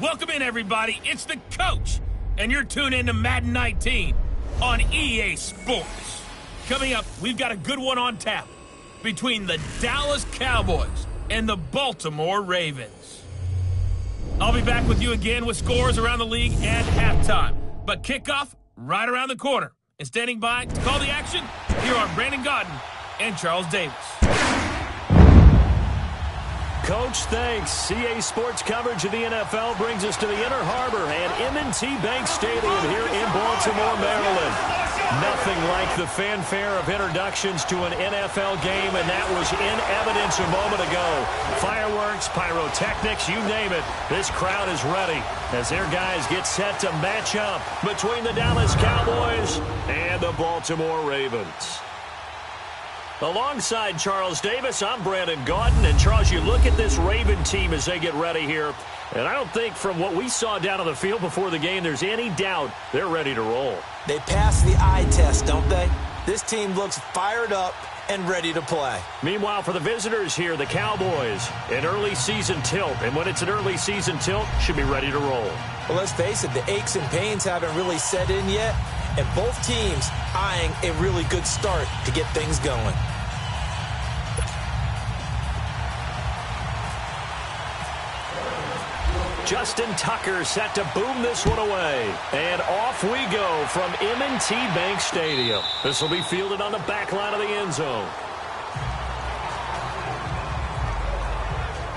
Welcome in, everybody. It's the coach, and you're tuned in to Madden 19 on EA Sports. Coming up, we've got a good one on tap between the Dallas Cowboys and the Baltimore Ravens. I'll be back with you again with scores around the league at halftime. But kickoff right around the corner. And standing by to call the action, here are Brandon Godden and Charles Davis. Coach, thanks. CA Sports coverage of the NFL brings us to the Inner Harbor and M&T Bank Stadium here in Baltimore, Maryland. Nothing like the fanfare of introductions to an NFL game, and that was in evidence a moment ago. Fireworks, pyrotechnics, you name it. This crowd is ready as their guys get set to match up between the Dallas Cowboys and the Baltimore Ravens. Alongside Charles Davis, I'm Brandon Godden. And, Charles, you look at this Raven team as they get ready here, and I don't think from what we saw down on the field before the game there's any doubt they're ready to roll. They passed the eye test, don't they? This team looks fired up and ready to play. Meanwhile, for the visitors here, the Cowboys, an early season tilt. And when it's an early season tilt, should be ready to roll. Well, let's face it, the aches and pains haven't really set in yet, and both teams eyeing a really good start to get things going. Justin Tucker set to boom this one away. And off we go from M&T Bank Stadium. This will be fielded on the back line of the end zone.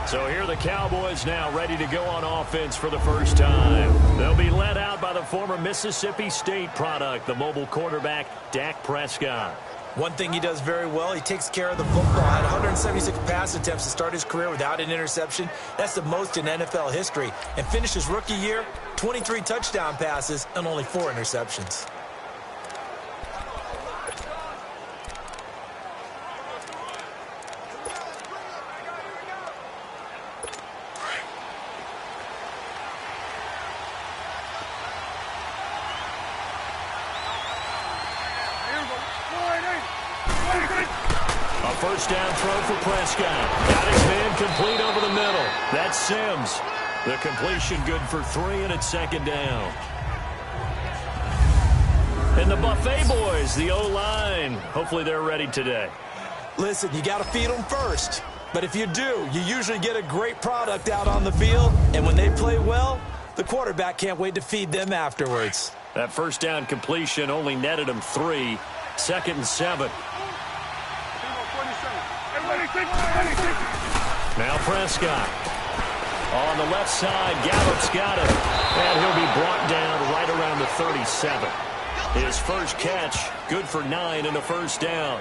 So here are the Cowboys now ready to go on offense for the first time. They'll be led out by the former Mississippi State product, the mobile quarterback, Dak Prescott. One thing he does very well, he takes care of the football. Had 176 pass attempts to start his career without an interception. That's the most in NFL history. And finished his rookie year, 23 touchdown passes and only 4 interceptions. First down throw for Prescott. Got his man complete over the middle. That's Sims. The completion good for 3, and it's second down. And the Buffet boys, the O-line. Hopefully they're ready today. Listen, you got to feed them first. But if you do, you usually get a great product out on the field. And when they play well, the quarterback can't wait to feed them afterwards. That first down completion only netted him 3. Second and 7. Now Prescott. On the left side, Gallup's got it. And he'll be brought down right around the 37. His first catch, good for 9 and a first down.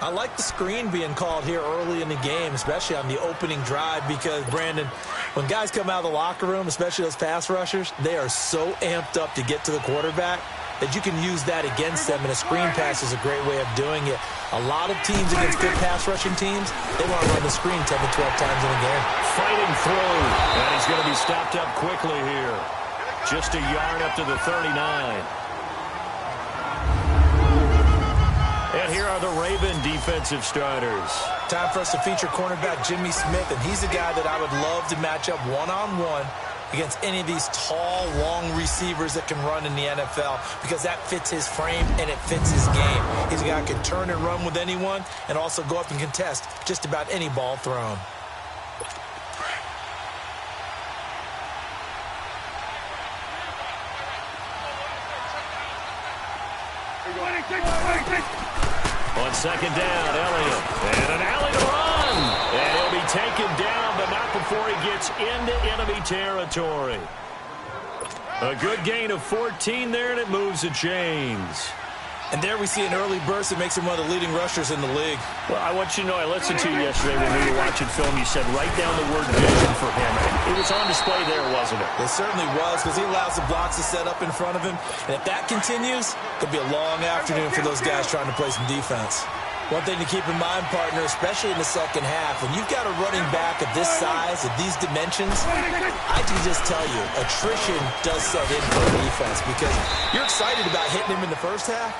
I like the screen being called here early in the game, especially on the opening drive, because, Brandon, when guys come out of the locker room, especially those pass rushers, they are so amped up to get to the quarterback that you can use that against them, and a screen pass is a great way of doing it. A lot of teams against good pass rushing teams, they want to run the screen 10 to 12 times in a game. Fighting through, and he's going to be stopped up quickly here. Just a yard up to the 39. And here are the Raven defensive starters. Time for us to feature cornerback Jimmy Smith, and he's a guy that I would love to match up one-on-one against any of these tall, long receivers that can run in the NFL, because that fits his frame and it fits his game. He's a guy who can turn and run with anyone and also go up and contest just about any ball thrown. On second down, Elliott. And an alley to run. And he'll be taken down, but not before he gets into enemy territory. A good gain of 14 there, and it moves the chains. And there we see an early burst that makes him one of the leading rushers in the league. Well, I want you to know, I listened to you yesterday when we were watching film. You said write down the word vision for him. It was on display there, wasn't it? It certainly was, because he allows the blocks to set up in front of him. And if that continues, it could be a long afternoon for those guys trying to play some defense. One thing to keep in mind, partner, especially in the second half, when you've got a running back of this size, of these dimensions, I can just tell you, attrition does set in for defense, because you're excited about hitting him in the first half.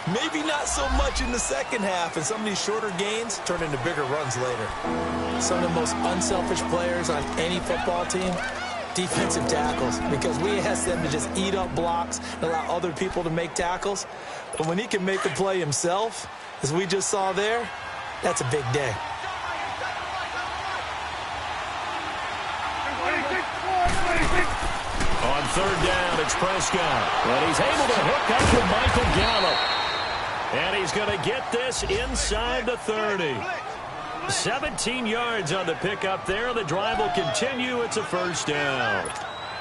Maybe not so much in the second half, and some of these shorter gains turn into bigger runs later. Some of the most unselfish players on any football team, Defensive tackles, because we ask them to just eat up blocks and allow other people to make tackles. But when he can make a play himself, as we just saw there, that's a big day. On third down, it's Prescott. And he's able to hook up to Michael Gallup. And he's going to get this inside the 30. 17 yards on the pickup there. The drive will continue. It's a first down.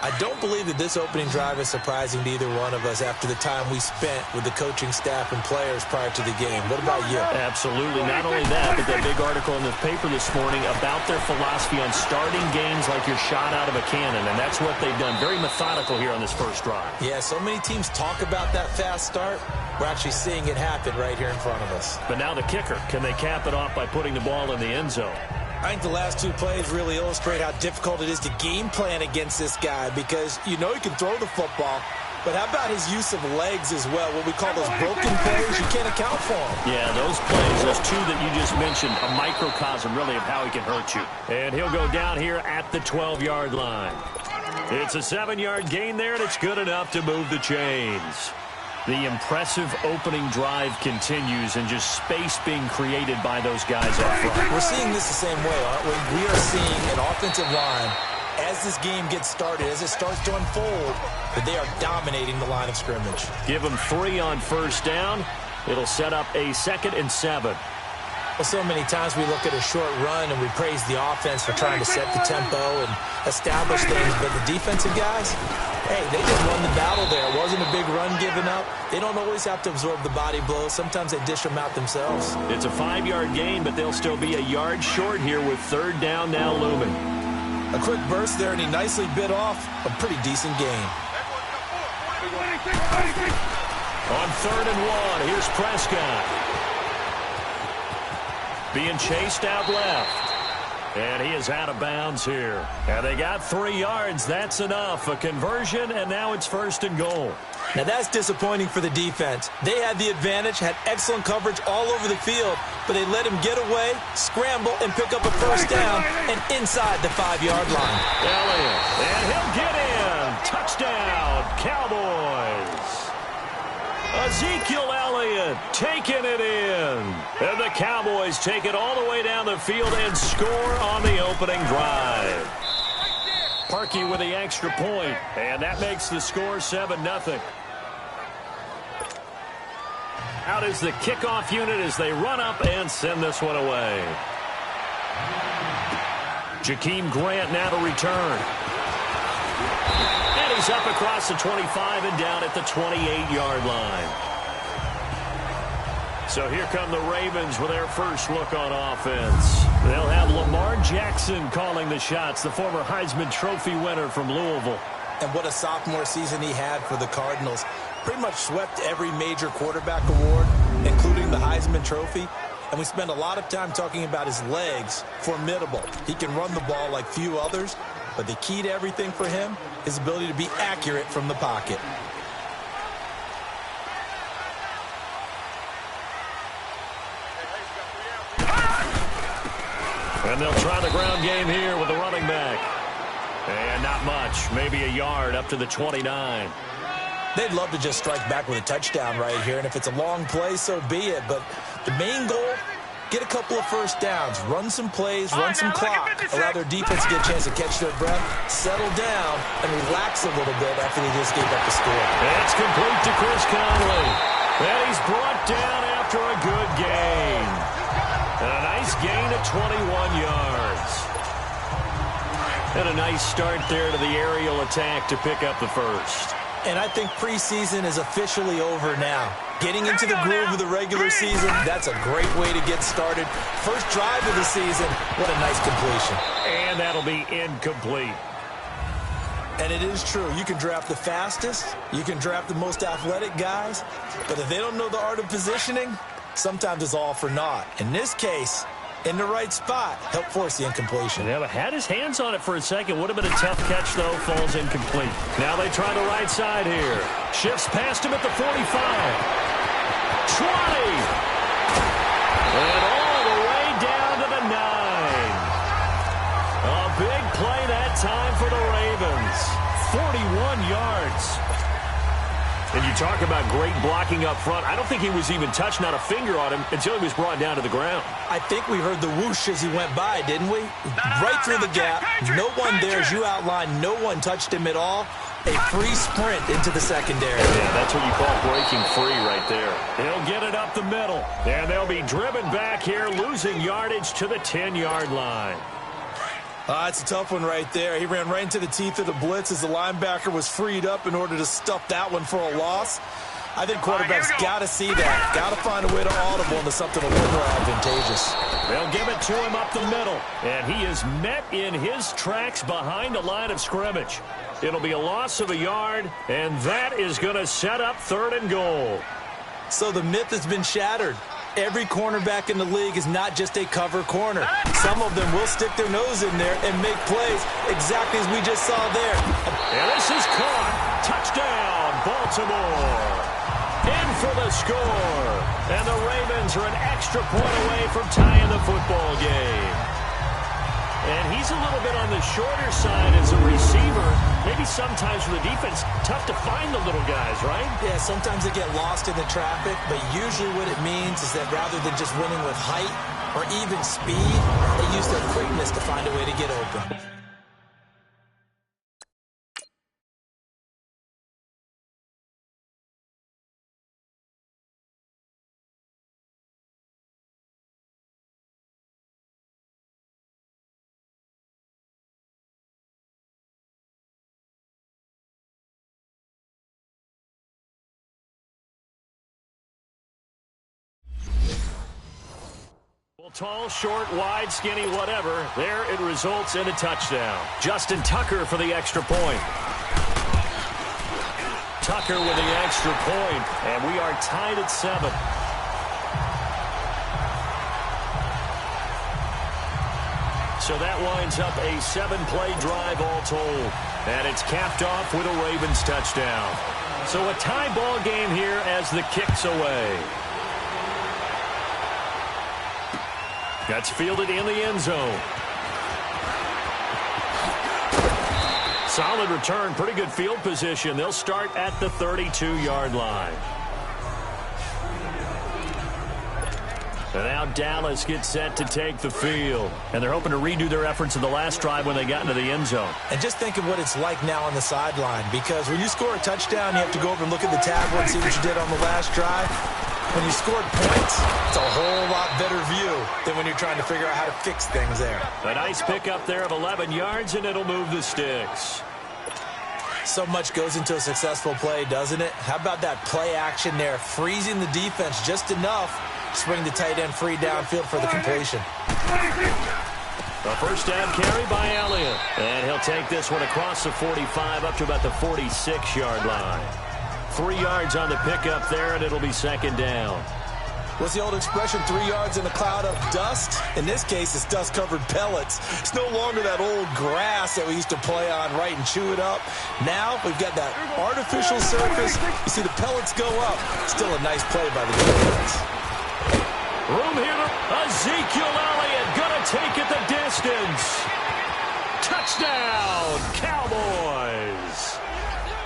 I don't believe that this opening drive is surprising to either one of us after the time we spent with the coaching staff and players prior to the game. What about you? Absolutely. Not only that, but that big article in the paper this morning about their philosophy on starting games like you're shot out of a cannon, and that's what they've done. Very methodical here on this first drive. Yeah, so many teams talk about that fast start. We're actually seeing it happen right here in front of us. But now the kicker. Can they cap it off by putting the ball in the end zone? I think the last two plays really illustrate how difficult it is to game plan against this guy, because you know he can throw the football, but how about his use of legs as well? What we call those broken plays, you can't account for them. Yeah, those plays, those two that you just mentioned, a microcosm really of how he can hurt you. And he'll go down here at the 12-yard line. It's a 7-yard gain there, and it's good enough to move the chains. The impressive opening drive continues, and just space being created by those guys up front. We're seeing this the same way, aren't we? We are seeing an offensive line, as this game gets started, as it starts to unfold, that they are dominating the line of scrimmage. Give them 3 on first down. It'll set up a 2nd and 7. Well, so many times we look at a short run and we praise the offense for trying to set the tempo and establish things, but the defensive guys, hey, they just won the battle there. It wasn't a big run given up. They don't always have to absorb the body blows. Sometimes they dish them out themselves. It's a 5-yard gain, but they'll still be a yard short here with third down now looming. A quick burst there, and he nicely bit off a pretty decent gain. On 3rd and 1, here's Prescott. Being chased out left. And he is out of bounds here. And they got 3 yards. That's enough. A conversion, and now it's 1st and goal. Now that's disappointing for the defense. They had the advantage, had excellent coverage all over the field, but they let him get away, scramble, and pick up a first down, and inside the 5-yard line. Elliott, and he'll get in. Touchdown, Cowboys. Ezekiel Elliott taking it in. And the Cowboys take it all the way down the field and score on the opening drive. Parkey with the extra point, and that makes the score 7-0. Out is the kickoff unit as they run up and send this one away. Jakeem Grant now to return. And he's up across the 25 and down at the 28-yard line. So here come the Ravens with their first look on offense. They'll have Lamar Jackson calling the shots, the former Heisman Trophy winner from Louisville. And what a sophomore season he had for the Cardinals. Pretty much swept every major quarterback award, including the Heisman Trophy. And we spend a lot of time talking about his legs. Formidable. He can run the ball like few others, but the key to everything for him is his ability to be accurate from the pocket. And they'll try the ground game here with the running back. And not much. Maybe a yard up to the 29. They'd love to just strike back with a touchdown right here, and if it's a long play, so be it. But the main goal, get a couple of first downs, run some plays, run some clock, allow their defense to get a chance to catch their breath, settle down, and relax a little bit after they just gave up the score. It's complete to Chris Conley. And he's brought down after a good gain. And a nice gain of 21 yards. And a nice start there to the aerial attack to pick up the first. And I think preseason is officially over now. Getting into the groove of the regular season, that's a great way to get started. First drive of the season, what a nice completion. And that'll be incomplete. And it is true. You can draft the fastest. You can draft the most athletic guys. But if they don't know the art of positioning, sometimes it's all for naught. In this case, in the right spot, helped force the incompletion. Yeah, but had his hands on it for a second. Would have been a tough catch, though. Falls incomplete. Now they try the right side here. Shifts past him at the 45. 20. And all the way down to the 9. A big play that time for the Ravens. 41 yards. And you talk about great blocking up front. I don't think he was even touched, not a finger on him, until he was brought down to the ground. I think we heard the whoosh as he went by, didn't we? Right through the gap. No one there, as you outlined. No one touched him at all. A free sprint into the secondary. Yeah, that's what you call breaking free right there. He'll get it up the middle. And they'll be driven back here, losing yardage to the 10-yard line. It's a tough one right there. He ran right into the teeth of the blitz as the linebacker was freed up in order to stuff that one for a loss. I think quarterbacks got to see that. Got to find a way to audible into something a little more advantageous. They'll give it to him up the middle. And he is met in his tracks behind the line of scrimmage. It'll be a loss of a yard, and that is going to set up 3rd and goal. So the myth has been shattered. Every cornerback in the league is not just a cover corner. Some of them will stick their nose in there and make plays exactly as we just saw there. And this is caught. Touchdown, Baltimore. In for the score. And the Ravens are an extra point away from tying the football game. And he's a little bit on the shorter side as a receiver. Maybe sometimes for the defense, tough to find the little guys, right? Yeah, sometimes they get lost in the traffic, but usually what it means is that rather than just winning with height or even speed, they use their quickness to find a way to get open. Tall, short, wide, skinny, whatever. There it results in a touchdown. Justin Tucker for the extra point. Tucker with the extra point, and we are tied at 7. So that winds up a 7-play drive all told. And it's capped off with a Ravens touchdown. So a tie ball game here as the kick's away. That's fielded in the end zone. Solid return, pretty good field position. They'll start at the 32-yard line. And now Dallas gets set to take the field. And they're hoping to redo their efforts in the last drive when they got into the end zone. And just think of what it's like now on the sideline. Because when you score a touchdown, you have to go over and look at the tablet and see what you did on the last drive. When you scored points, it's a whole lot better view than when you're trying to figure out how to fix things there. A nice pickup there of 11 yards, and it'll move the sticks. So much goes into a successful play, doesn't it? How about that play action there, freezing the defense just enough to swing the tight end free downfield for the completion. A first down carry by Elliott. And he'll take this one across the 45 up to about the 46-yard line. 3 yards on the pickup there, and it'll be 2nd down. What's the old expression, 3 yards in a cloud of dust? In this case, it's dust-covered pellets. It's no longer that old grass that we used to play on, right, and chew it up. Now we've got that artificial surface. You see the pellets go up. Still a nice play by the defense. Room here. Ezekiel Elliott going to take it the distance. Touchdown, Cowboys.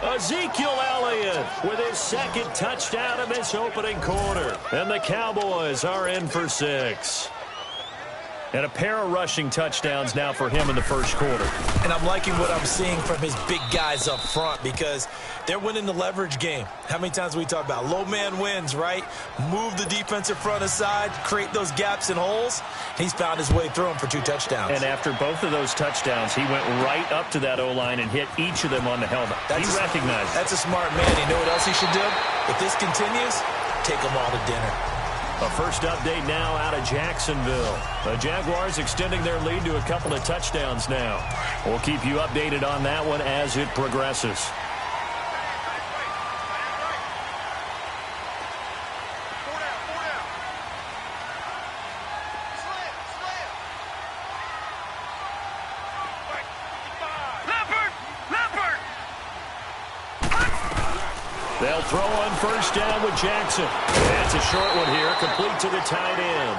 Ezekiel Elliott with his 2nd touchdown of this opening quarter. And the Cowboys are in for 6. And a pair of rushing touchdowns now for him in the first quarter. And I'm liking what I'm seeing from his big guys up front because they're winning the leverage game. How many times we talk about low man wins, right? Move the defensive front aside, create those gaps and holes. He's found his way through them for 2 touchdowns. And after both of those touchdowns, he went right up to that O-line and hit each of them on the helmet. He recognized it. That's a smart man. You know what else he should do? If this continues, take them all to dinner. A first update now out of Jacksonville. The Jaguars extending their lead to a couple of touchdowns now. We'll keep you updated on that one as it progresses. They'll throw on first down with Jackson. That's a short one here, complete to the tight end.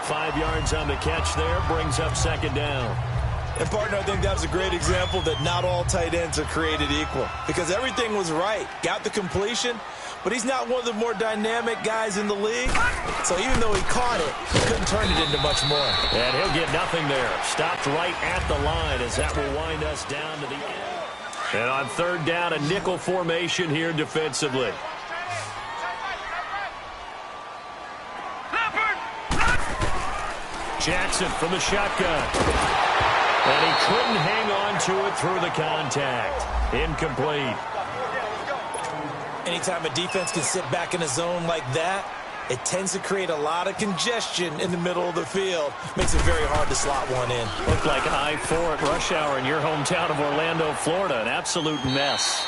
5 yards on the catch there, brings up 2nd down. And, partner, I think that was a great example that not all tight ends are created equal. Because everything was right. Got the completion, but he's not one of the more dynamic guys in the league. So even though he caught it, he couldn't turn it into much more. And he'll get nothing there. Stopped right at the line as that will wind us down to the end. And on third down, a nickel formation here defensively. Jackson from the shotgun. And he couldn't hang on to it through the contact. Incomplete. Anytime a defense can sit back in a zone like that, it tends to create a lot of congestion in the middle of the field. Makes it very hard to slot one in. Looked like I-4 at rush hour in your hometown of Orlando, Florida. An absolute mess.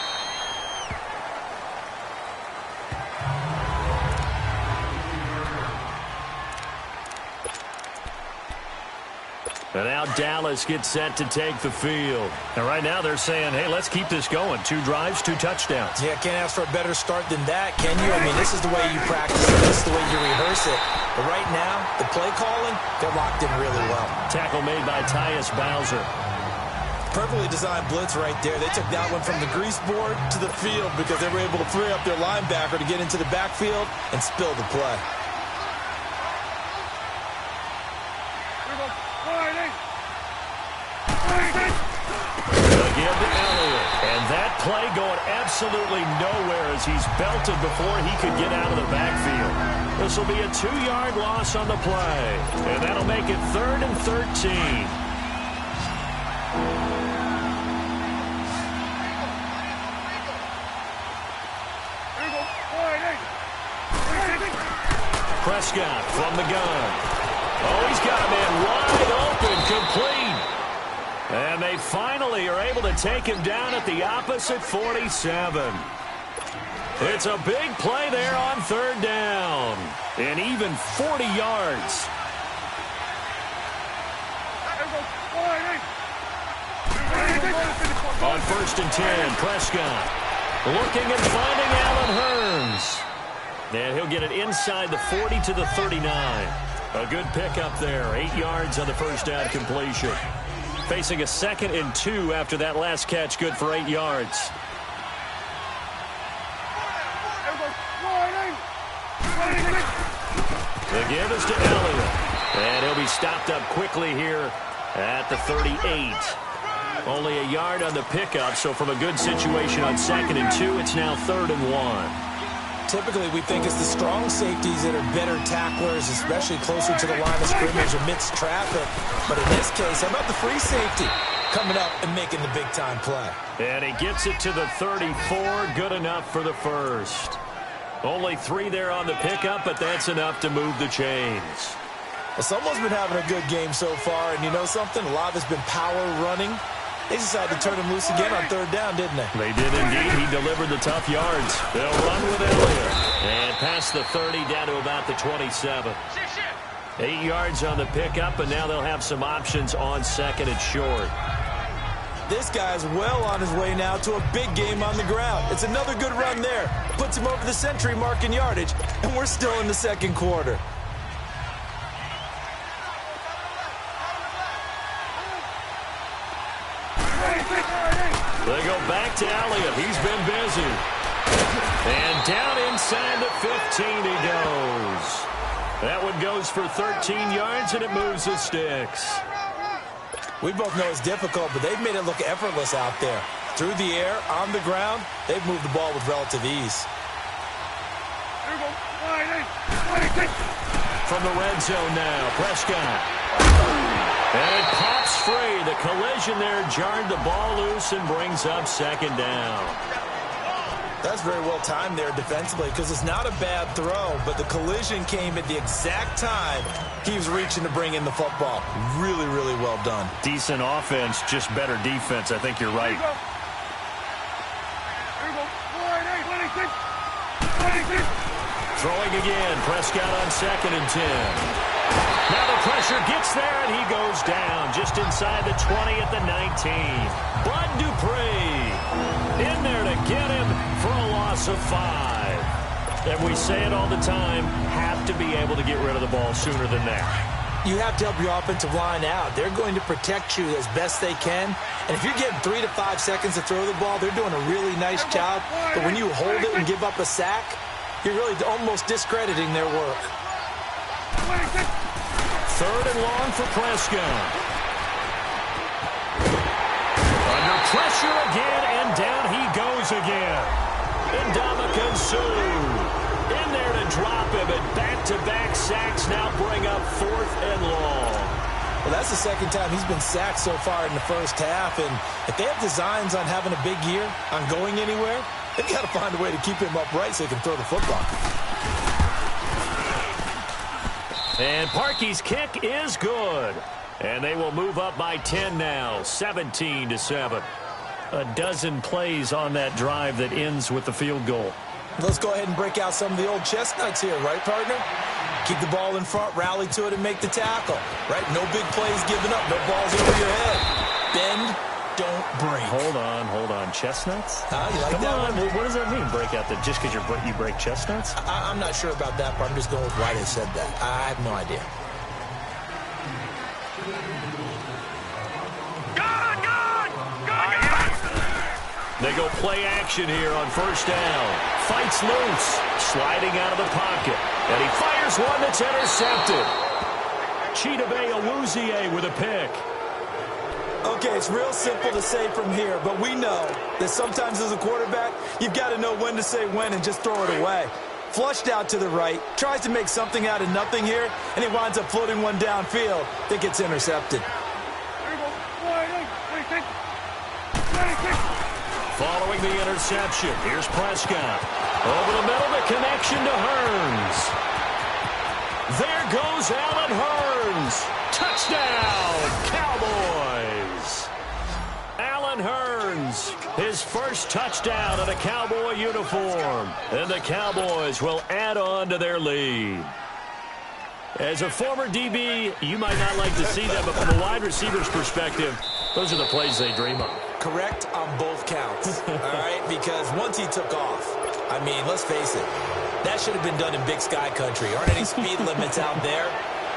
And now Dallas gets set to take the field. And right now they're saying, hey, let's keep this going. 2 drives, 2 touchdowns. Yeah, can't ask for a better start than that, can you? I mean, this is the way you practice it. This is the way you rehearse it. But right now, the play calling, they're locked in really well. Tackle made by Tyus Bowser. Perfectly designed blitz right there. They took that one from the grease board to the field because they were able to free up their linebacker to get into the backfield and spill the play. Again to Elliott. And that play going absolutely nowhere as he's belted before he could get out of the backfield. This will be a 2-yard loss on the play. And that'll make it 3rd and 13. Prescott from the gun. Oh, he's got a man wide open, complete. And they finally are able to take him down at the opposite 47. It's a big play there on 3rd down. And even 40 yards. On 1st and 10, Prescott looking and finding Allen Hurns. And he'll get it inside the 40 to the 39. A good pickup there. 8 yards on the first down completion. Facing a 2nd and 2 after that last catch. Good for 8 yards. The give is to Elliott. And he'll be stopped up quickly here at the 38. Only a yard on the pickup, so from a good situation on 2nd and 2, it's now 3rd and 1. Typically, we think it's the strong safeties that are better tacklers, especially closer to the line of scrimmage amidst traffic. But in this case, how about the free safety coming up and making the big-time play? And he gets it to the 34. Good enough for the first. Only 3 there on the pickup, but that's enough to move the chains. Well, someone's been having a good game so far, and you know something? A lot of it's been power running. They decided to turn him loose again on 3rd down, didn't they? They did indeed. He delivered the tough yards. They'll run with Elliott. And past the 30 down to about the 27. 8 yards on the pickup, and now they'll have some options on 2nd and short. This guy's well on his way now to a big game on the ground. It's another good run there. Puts him over the century mark in yardage, and we're still in the 2nd quarter. They go back to Elliott. He's been busy. And down inside the 15 he goes. That one goes for 13 yards, and it moves the sticks. We both know it's difficult, but they've made it look effortless out there. Through the air, on the ground, they've moved the ball with relative ease. From the red zone now, Prescott. And it pops free. The collision there jarred the ball loose and brings up 2nd down. That's very well timed there defensively because it's not a bad throw, but the collision came at the exact time he was reaching to bring in the football. Really, really well done. Decent offense, just better defense. I think you're right. Throwing again, Prescott on 2nd and 10. Now the pressure gets there, and he goes down just inside the 20 at the 19. Bud Dupree in there to get him for a loss of 5. And we say it all the time, have to be able to get rid of the ball sooner than that. You have to help your offensive line out. They're going to protect you as best they can. And if you're getting 3 to 5 seconds to throw the ball, they're doing a really nice job. But when you hold it and give up a sack, you're really almost discrediting their work. 3rd and long for Prescott. Under pressure again, and down he goes again. Ndamukong Suh in there to drop him, and back-to-back sacks now bring up 4th and long. Well, that's the second time he's been sacked so far in the first half, and if they have designs on having a big year, on going anywhere, they've got to find a way to keep him upright so he can throw the football. And Parkey's kick is good. And they will move up by 10 now, 17-7. A dozen plays on that drive that ends with the field goal. Let's go ahead and break out some of the old chestnuts here, right, partner? Keep the ball in front, rally to it, and make the tackle, right? No big plays given up, no balls over your head. Bend, don't break. Hold on. Chestnuts? You like Come that on. one? What does that mean, break out? Just because you break chestnuts? I'm not sure about that, but I'm just going with why they said that. I have no idea. They go play action here on 1st down. Fights loose, sliding out of the pocket. And he fires one that's intercepted. Chidobe Awuzie with a pick. Okay, it's real simple to say from here, but we know that sometimes as a quarterback, you've got to know when to say when and just throw it away. Flushed out to the right, tries to make something out of nothing here, and he winds up floating one downfield that gets intercepted. Following the interception, here's Prescott. Over the middle, the connection to Hearns. There goes Allen Hearns. Touchdown, Cowboys. Allen Hearns, his first touchdown in a Cowboy uniform. And the Cowboys will add on to their lead. As a former DB, you might not like to see that, but from a wide receiver's perspective, those are the plays they dream of. Correct on both counts, all right? Because once he took off, I mean, let's face it, that should have been done in Big Sky Country. Aren't any speed limits out there?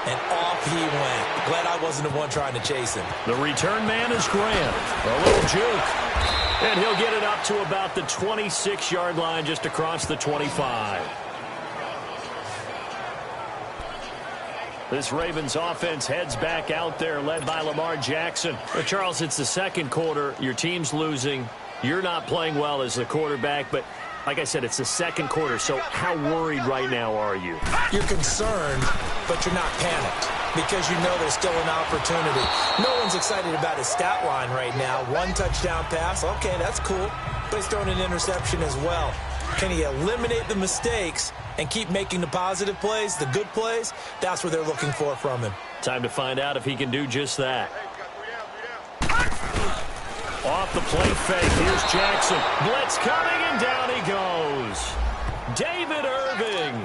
And off he went. Glad I wasn't the one trying to chase him. The return man is Grant. A little juke. And he'll get it up to about the 26-yard line, just across the 25. This Ravens offense heads back out there, led by Lamar Jackson. But Charles, it's the second quarter. Your team's losing. You're not playing well as the quarterback, but like I said, it's the second quarter, so how worried right now are you? You're concerned, but you're not panicked because you know there's still an opportunity. No one's excited about his stat line right now. 1 touchdown pass, okay, that's cool. But he's throwing an interception as well. Can he eliminate the mistakes and keep making the positive plays, the good plays? That's what they're looking for from him. Time to find out if he can do just that. Off the play fake, here's Jackson. Blitz coming, and down he goes. David Irving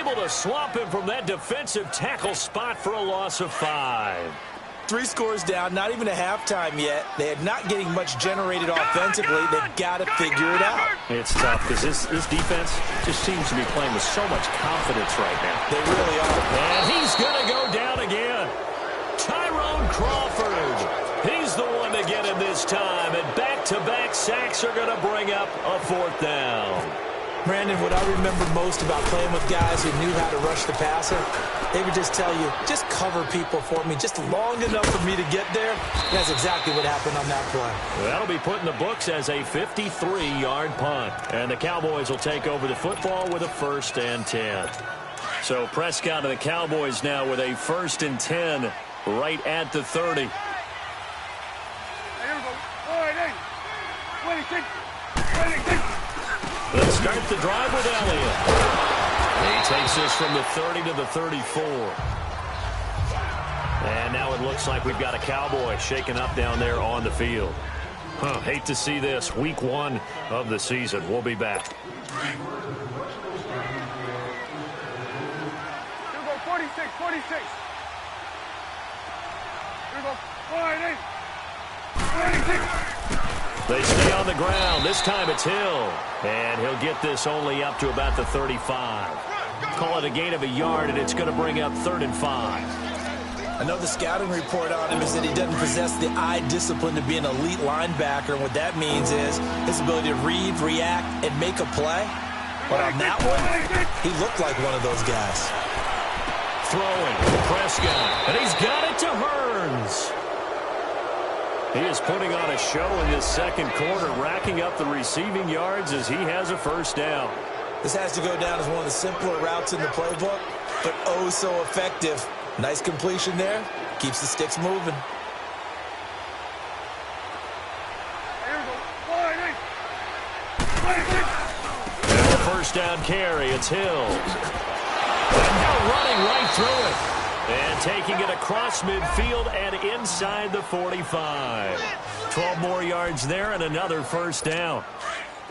able to swamp him from that defensive tackle spot for a loss of 5. 3 scores down, not even a halftime yet. They are not getting much generated offensively. They've got to figure it out. It's tough because this defense just seems to be playing with so much confidence right now. They really are. And he's going to go down again. Tyrone Crawford. He's the one to get him this time. And back-to-back sacks are going to bring up a 4th down. Brandon, what I remember most about playing with guys who knew how to rush the passer, they would just tell you, just cover people for me, just long enough for me to get there. That's exactly what happened on that play. That'll be put in the books as a 53-yard punt. And the Cowboys will take over the football with a 1st and 10. So Prescott and the Cowboys now with a 1st and 10 right at the 30. Let's start the drive with Elliott. He takes this from the 30 to the 34. And now it looks like we've got a Cowboy shaking up down there on the field. Hate to see this. Week 1 of the season. We'll be back. Here we go, 46, 46. Here we go, 48. 46. They stay on the ground. This time it's Hill. And he'll get this only up to about the 35. Call it a gain of a yard, and it's going to bring up 3rd and 5. I know the scouting report on him is that he doesn't possess the eye discipline to be an elite linebacker, and what that means is his ability to read, react, and make a play. But on that one, he looked like one of those guys. Throwing, Prescott, and he's got it to Hearns. He is putting on a show in this second quarter, racking up the receiving yards as he has a first down. This has to go down as one of the simpler routes in the playbook, but oh so effective. Nice completion there. Keeps the sticks moving. And the first down carry, it's Hill. And now running right through it. And taking it across midfield and inside the 45. 12 more yards there and another first down.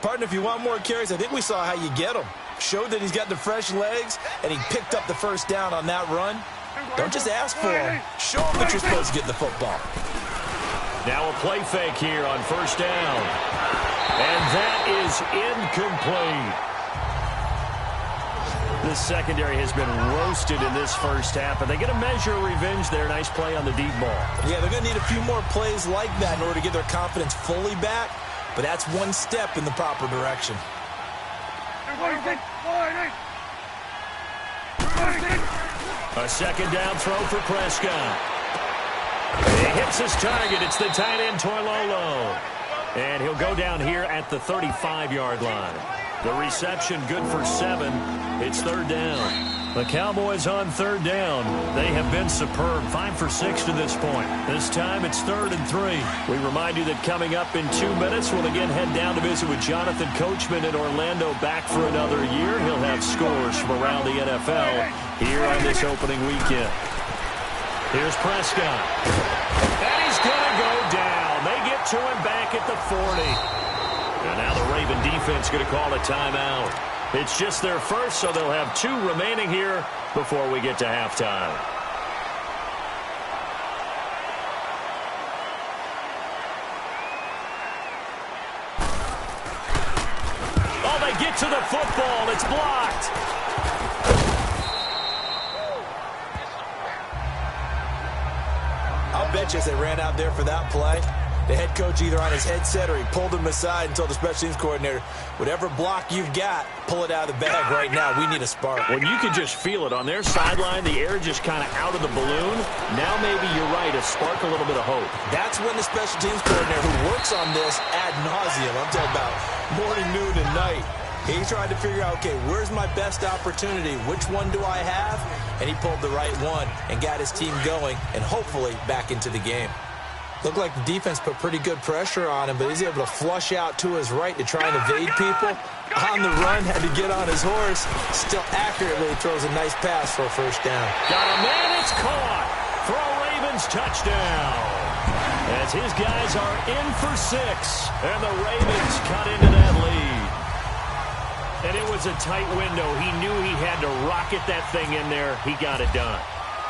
Partner, if you want more carries, I think we saw how you get them. Showed that he's got the fresh legs, and he picked up the first down on that run. Don't just ask for him. Show him that you're supposed to get the football. Now a play fake here on first down. And that is incomplete. This secondary has been roasted in this first half, and they get a measure of revenge there. Nice play on the deep ball. Yeah, they're going to need a few more plays like that in order to get their confidence fully back, but that's one step in the proper direction. A second down throw for Prescott. He hits his target. It's the tight end, Toilolo. And he'll go down here at the 35-yard line. The reception good for 7. It's third down. The Cowboys on third down. They have been superb. 5 for 6 to this point. This time it's 3rd and 3. We remind you that coming up in 2 minutes, we'll again head down to visit with Jonathan Coachman in Orlando, back for another year. He'll have scores from around the NFL here on this opening weekend. Here's Prescott. And he's going to go down. They get to him back at the 40. And now the Raven defense going to call a timeout. It's just their first, so they'll have 2 remaining here before we get to halftime. Oh, they get to the football. It's blocked. I'll bet you as they ran out there for that play, the head coach either on his headset or he pulled him aside and told the special teams coordinator, whatever block you've got, pull it out of the bag right now. We need a spark. Well, you could just feel it on their sideline. The air just kind of out of the balloon. Now maybe you're right, a spark, a little bit of hope. That's when the special teams coordinator who works on this ad nauseum, I'm talking about morning, noon, and night, he's trying to figure out, okay, where's my best opportunity? Which one do I have? And he pulled the right one and got his team going and hopefully back into the game. Looked like the defense put pretty good pressure on him, but he's able to flush out to his right to try and evade people. On the run, had to get on his horse. Still accurately throws a nice pass for a first down. Got a man, it's caught for a Ravens touchdown. As his guys are in for 6, and the Ravens cut into that lead. And it was a tight window. He knew he had to rocket that thing in there. He got it done.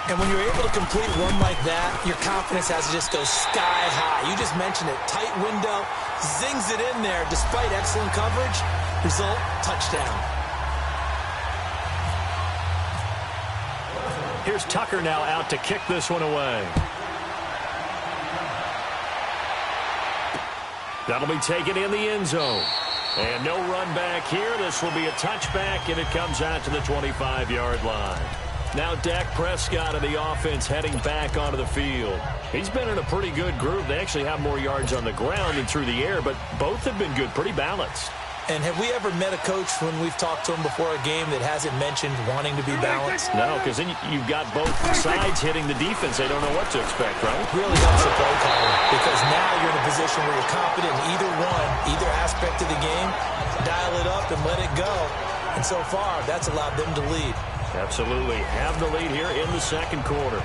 And when you're able to complete one like that, your confidence has to just go sky high. You just mentioned it. Tight window, zings it in there despite excellent coverage. Result, touchdown. Here's Tucker now out to kick this one away. That'll be taken in the end zone. And no run back here. This will be a touchback, and it comes out to the 25-yard line. Now Dak Prescott of the offense heading back onto the field. He's been in a pretty good group. They actually have more yards on the ground than through the air, but both have been good, pretty balanced. And have we ever met a coach when we've talked to him before a game that hasn't mentioned wanting to be balanced? No, because then you've got both sides hitting the defense. They don't know what to expect, right? It really helps the play caller because now you're in a position where you're confident in either aspect of the game. Dial it up and let it go. And so far, that's allowed them to lead. Absolutely. Have the lead here in the second quarter.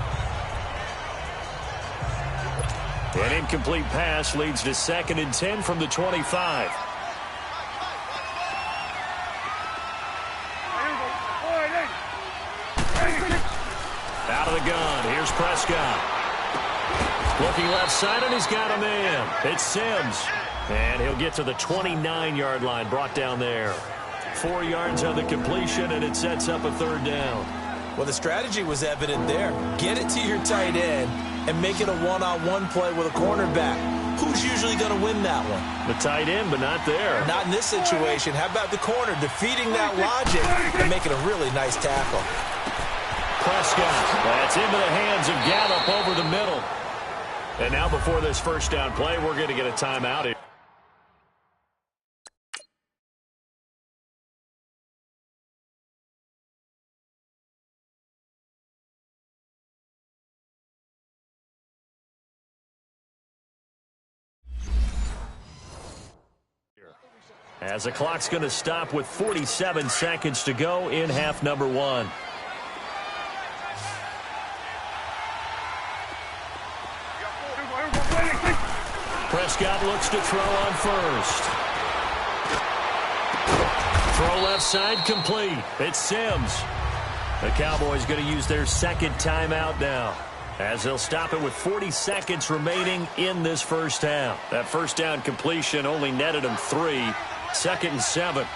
An incomplete pass leads to 2nd and 10 from the 25. Out of the gun. Here's Prescott. Looking left side, and he's got a man. It's Sims. And he'll get to the 29-yard line, brought down there. 4 yards on the completion, and it sets up a 3rd down. Well, the strategy was evident there. Get it to your tight end and make it a one-on-one play with a cornerback. Who's usually going to win that one? The tight end, but not there. Not in this situation. How about the corner defeating that logic and making a really nice tackle? Prescott, that's into the hands of Gallup over the middle. And now before this first down play, we're going to get a timeout here. As the clock's going to stop with 47 seconds to go in half number one. Prescott looks to throw on first. Throw left side complete. It's Sims. The Cowboys going to use their second timeout now, as they'll stop it with 40 seconds remaining in this first half. That first down completion only netted them 3. 2nd and 7.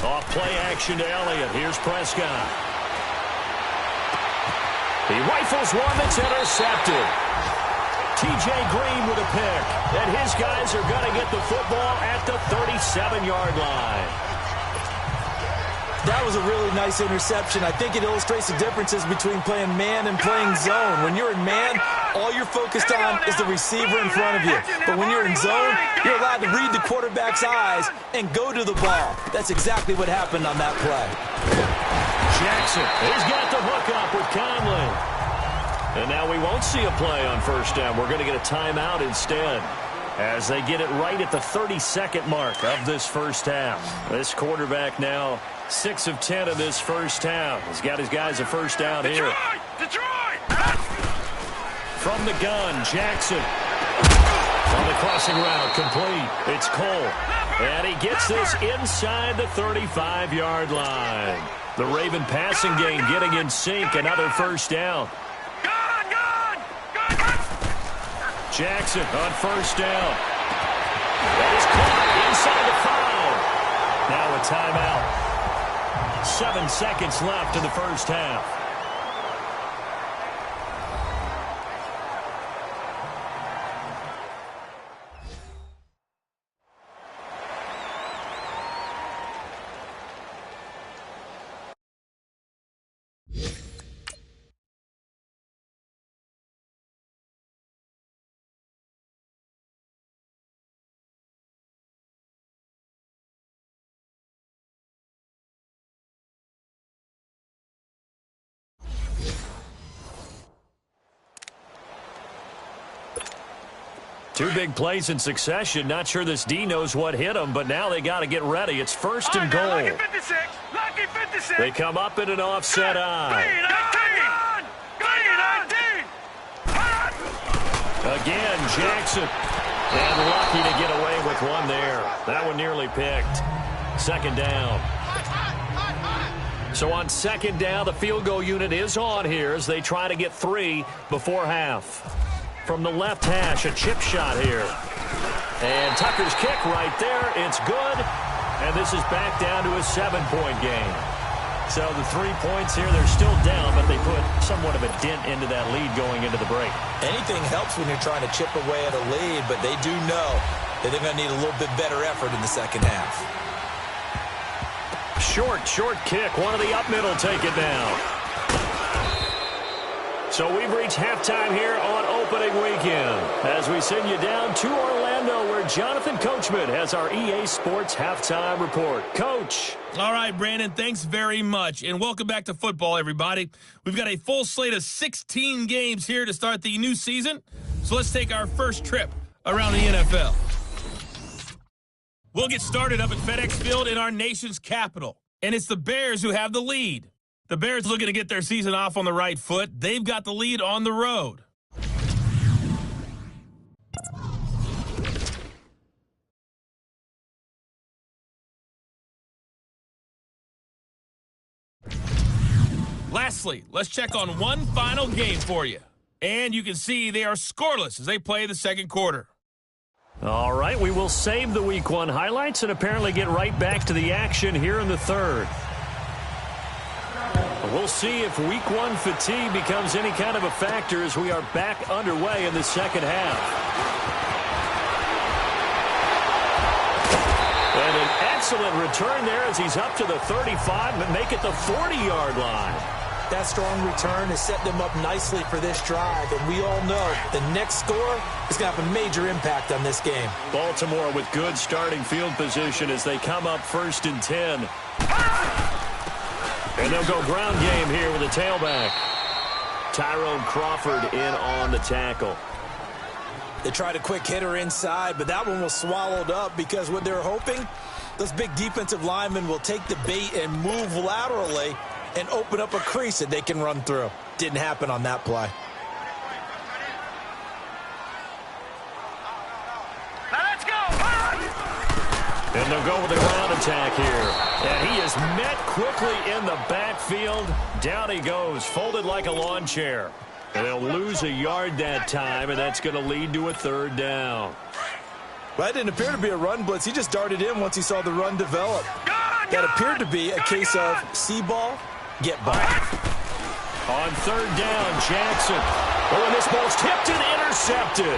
Off play action to Elliott. Here's Prescott. He rifles one that's intercepted. T.J. Green with a pick. And his guys are going to get the football at the 37-yard line. That was a really nice interception. I think it illustrates the differences between playing man and playing zone. When you're in man, all you're focused on is the receiver in front of you. But when you're in zone, you're allowed to read the quarterback's eyes and go to the ball. That's exactly what happened on that play. Jackson, he's got the hook up with Conley. And now we won't see a play on first down. We're going to get a timeout instead, as they get it right at the 32nd mark of this first half. This quarterback now 6 of 10 in this first half. He's got his guys a first down here. Detroit! From the gun, Jackson. On the crossing route, complete. It's Cole. And he gets this inside the 35-yard line. The Raven passing game getting in sync. Another first down. Jackson on first down. That is caught inside the 5. Now a timeout. 7 seconds left in the first half. Two big plays in succession. Not sure this D knows what hit him, but now they got to get ready. It's first and goal. Lucky 56. Lucky 56. They come up in an offset eye. Again, Jackson. And lucky to get away with one there. That one nearly picked. Second down. So on second down, the field goal unit is on here as they try to get 3 before half. From the left hash, a chip shot here. And Tucker's kick right there. It's good. And this is back down to a 7-point game. So the 3 points here, they're still down, but they put somewhat of a dent into that lead going into the break. Anything helps when you're trying to chip away at a lead, but they do know that they're going to need a little bit better effort in the second half. Short kick. One of the up middle take it down. So we've reached halftime here on opening weekend as we send you down to Orlando, where Jonathan Coachman has our EA Sports halftime report. Coach. All right, Brandon, thanks very much. And welcome back to football, everybody. We've got a full slate of 16 games here to start the new season. So let's take our first trip around the NFL. We'll get started up at FedEx Field in our nation's capital. And it's the Bears who have the lead. The Bears looking to get their season off on the right foot. They've got the lead on the road. Lastly, let's check on one final game for you. And you can see they are scoreless as they play the second quarter. All right, we will save the Week 1 highlights and apparently get right back to the action here in the third. We'll see if Week 1 fatigue becomes any kind of a factor as we are back underway in the second half. And an excellent return there as he's up to the 35 and make it the 40-yard line. That strong return has set them up nicely for this drive, and we all know the next score is going to have a major impact on this game. Baltimore with good starting field position as they come up 1st and 10. And they'll go ground game here with a tailback. Tyrone Crawford in on the tackle. They tried a quick hitter inside, but that one was swallowed up because what they're hoping, those big defensive linemen will take the bait and move laterally and open up a crease that they can run through. Didn't happen on that play. Now let's go. And they'll go with a ground attack here. And he is met quickly in the backfield. Down he goes, folded like a lawn chair. And they'll lose a yard that time, and that's going to lead to a 3rd down. Well, that didn't appear to be a run blitz. He just darted in once he saw the run develop. That appeared to be a case of see ball, get ball. On 3rd down, Jackson. Oh, and this ball's tipped and intercepted.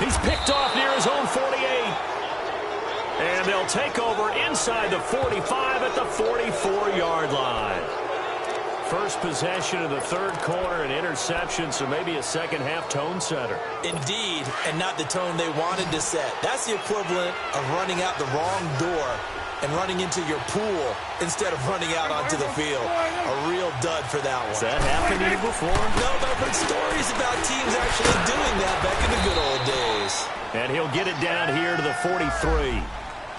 He's picked off near his own 48. And they'll take over inside the 45 at the 44-yard line. First possession of the 3rd quarter, an interception, so maybe a second-half tone setter. Indeed, and not the tone they wanted to set. That's the equivalent of running out the wrong door and running into your pool instead of running out onto the field. A real dud for that one. Has that happened to you before? No, but I've heard stories about teams actually doing that back in the good old days. And he'll get it down here to the 43.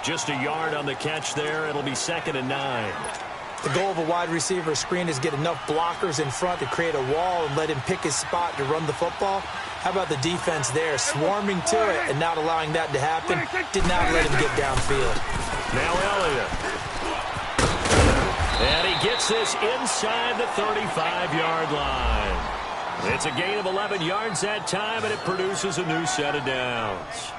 Just a yard on the catch there. It'll be 2nd and 9. The goal of a wide receiver screen is get enough blockers in front to create a wall and let him pick his spot to run the football. How about the defense there, swarming to it and not allowing that to happen? Did not let him get downfield. Now Elliott. And he gets this inside the 35-yard line. It's a gain of 11 yards that time, and it produces a new set of downs.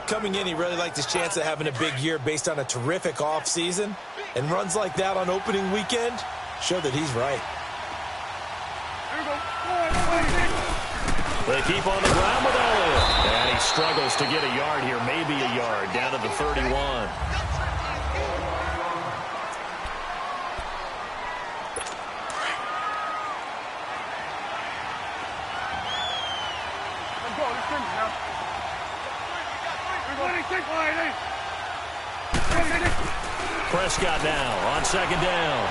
Coming in, he really liked his chance of having a big year based on a terrific offseason. And runs like that on opening weekend show that he's right. They keep on the ground with Elliott. And he struggles to get a yard here, maybe a yard, down to the 31. Prescott now on 2nd down.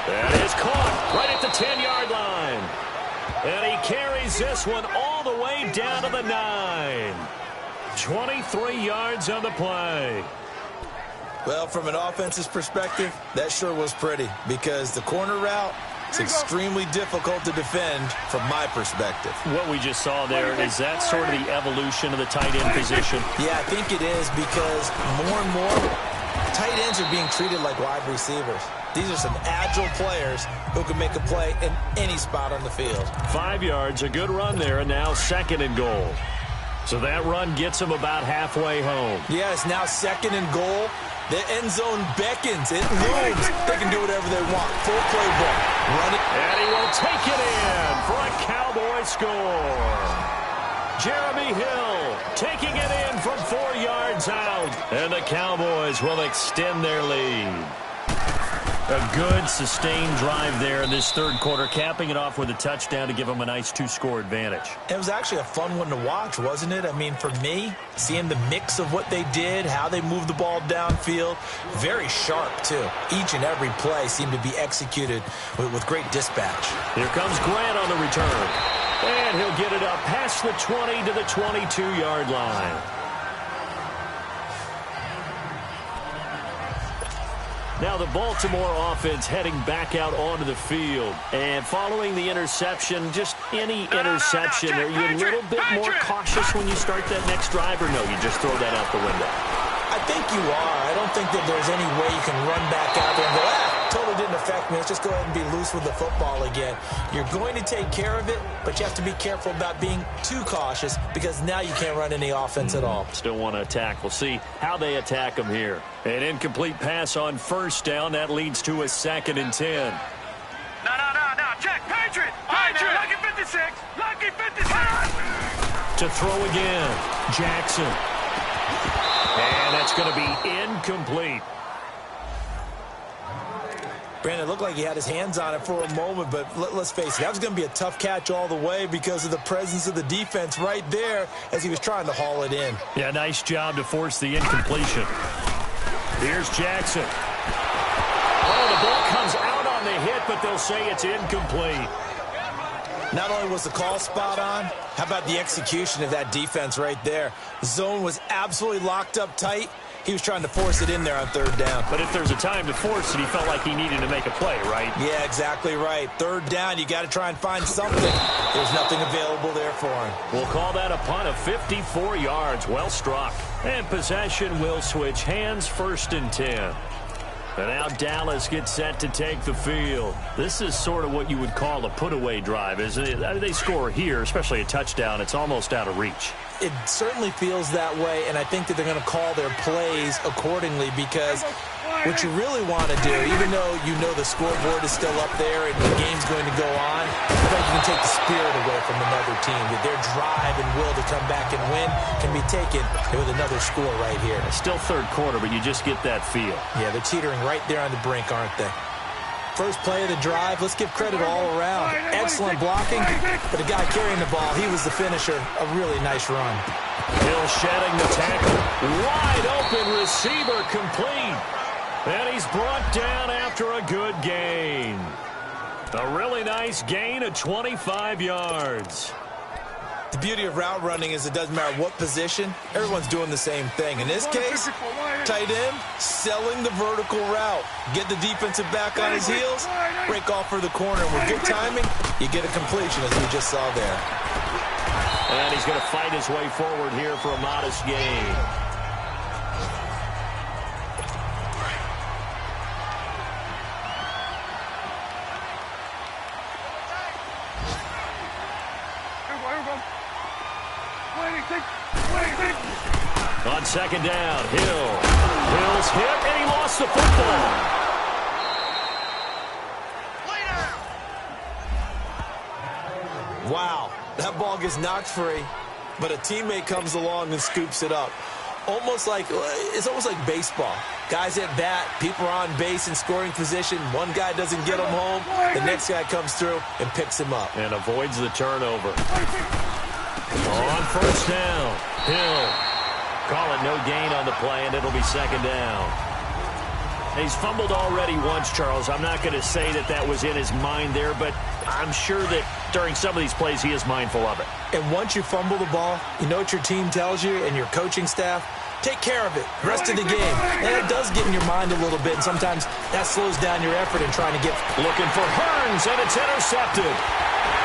That is caught right at the 10-yard line. And he carries this one all the way down to the 9. 23 yards on the play. Well, from an offense's perspective, that sure was pretty because the corner route is extremely difficult to defend from my perspective. What we just saw there, is that sort of the evolution of the tight end position? Yeah, I think it is because more and more tight ends are being treated like wide receivers. These are some agile players who can make a play in any spot on the field. 5 yards, a good run there, and now 2nd and goal. So that run gets him about halfway home. Yeah, it's now 2nd and goal. The end zone beckons. It looms. They can do whatever they want. Full playbook. Run it. And he will take it in for a Cowboy score. Jeremy Hill taking it in from 4 yards out. And the Cowboys will extend their lead. A good, sustained drive there in this 3rd quarter, capping it off with a touchdown to give them a nice 2-score advantage. It was actually a fun one to watch, wasn't it? I mean, for me, seeing the mix of what they did, how they moved the ball downfield, very sharp, too. Each and every play seemed to be executed with great dispatch. Here comes Grant on the return. And he'll get it up past the 20 to the 22-yard line. Now the Baltimore offense heading back out onto the field. And following the interception, just any interception, are you a little bit more cautious when you start that next drive, or no, you just throw that out the window? I think you are. I don't think that there's any way you can run back out there and go, totally didn't affect me. Let's just go ahead and be loose with the football again. You're going to take care of it, but you have to be careful about being too cautious because now you can't run any offense at all. Still want to attack. We'll see how they attack them here. An incomplete pass on first down. That leads to a 2nd and 10. No. Check. Patriot. Lucky 56. Lucky 56. To throw again. Jackson. And that's going to be incomplete. Brandon, it looked like he had his hands on it for a moment, but let's face it, that was going to be a tough catch all the way because of the presence of the defense right there as he was trying to haul it in. Yeah, nice job to force the incompletion. Here's Jackson. Oh, the ball comes out on the hit, but they'll say it's incomplete. Not only was the call spot on, how about the execution of that defense right there? The zone was absolutely locked up tight. He was trying to force it in there on 3rd down. But if there's a time to force it, he felt like he needed to make a play, right? Yeah, exactly right. 3rd down, you got to try and find something. There's nothing available there for him. We'll call that a punt of 54 yards. Well struck. And possession will switch hands, 1st and 10. And now Dallas gets set to take the field. This is sort of what you would call a put-away drive, isn't it? They score here, especially a touchdown. It's almost out of reach. It certainly feels that way, and I think that they're going to call their plays accordingly because what you really want to do, even though you know the scoreboard is still up there and the game's going to go on, I think you can take the spirit away from another team, that their drive and will to come back and win can be taken with another score right here. Still 3rd quarter, but you just get that feel. Yeah, they're teetering right there on the brink, aren't they? First play of the drive, let's give credit all around. Excellent blocking, but the guy carrying the ball, he was the finisher. A really nice run. Hill shedding the tackle. Wide open receiver complete. And he's brought down after a good gain. A really nice gain of 25 yards. The beauty of route running is it doesn't matter what position, everyone's doing the same thing. In this case, tight end, selling the vertical route. Get the defensive back on his heels, break off for the corner. With good timing, you get a completion, as we just saw there. And he's going to fight his way forward here for a modest gain. On 2nd down, Hill's hit, and he lost the football. Wow, that ball gets knocked free, but a teammate comes along and scoops it up. It's almost like baseball. Guys at bat, people are on base in scoring position. One guy doesn't get him home, the next guy comes through and picks him up. And avoids the turnover. On 1st down, Hill. Call it no gain on the play, and it'll be 2nd down. He's fumbled already once, Charles. I'm not going to say that that was in his mind there, but I'm sure that during some of these plays he is mindful of it. And once you fumble the ball, you know what your team tells you and your coaching staff? Take care of it the rest of the game. And it does get in your mind a little bit, and sometimes that slows down your effort in trying to get... Looking for Hearns, and it's intercepted.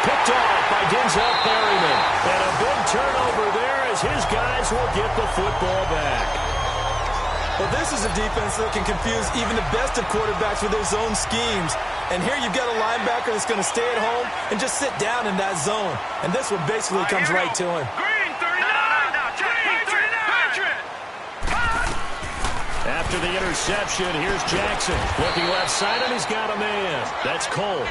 Picked off by Denzel Perryman. And a big turnover there as his guys will get the football back. Well, this is a defense that can confuse even the best of quarterbacks with their zone schemes. And here you've got a linebacker that's going to stay at home and just sit down in that zone. And this one basically comes right to him. Green 39. Patriot. After the interception, here's Jackson. Looking left side, and he's got a man. That's Cole.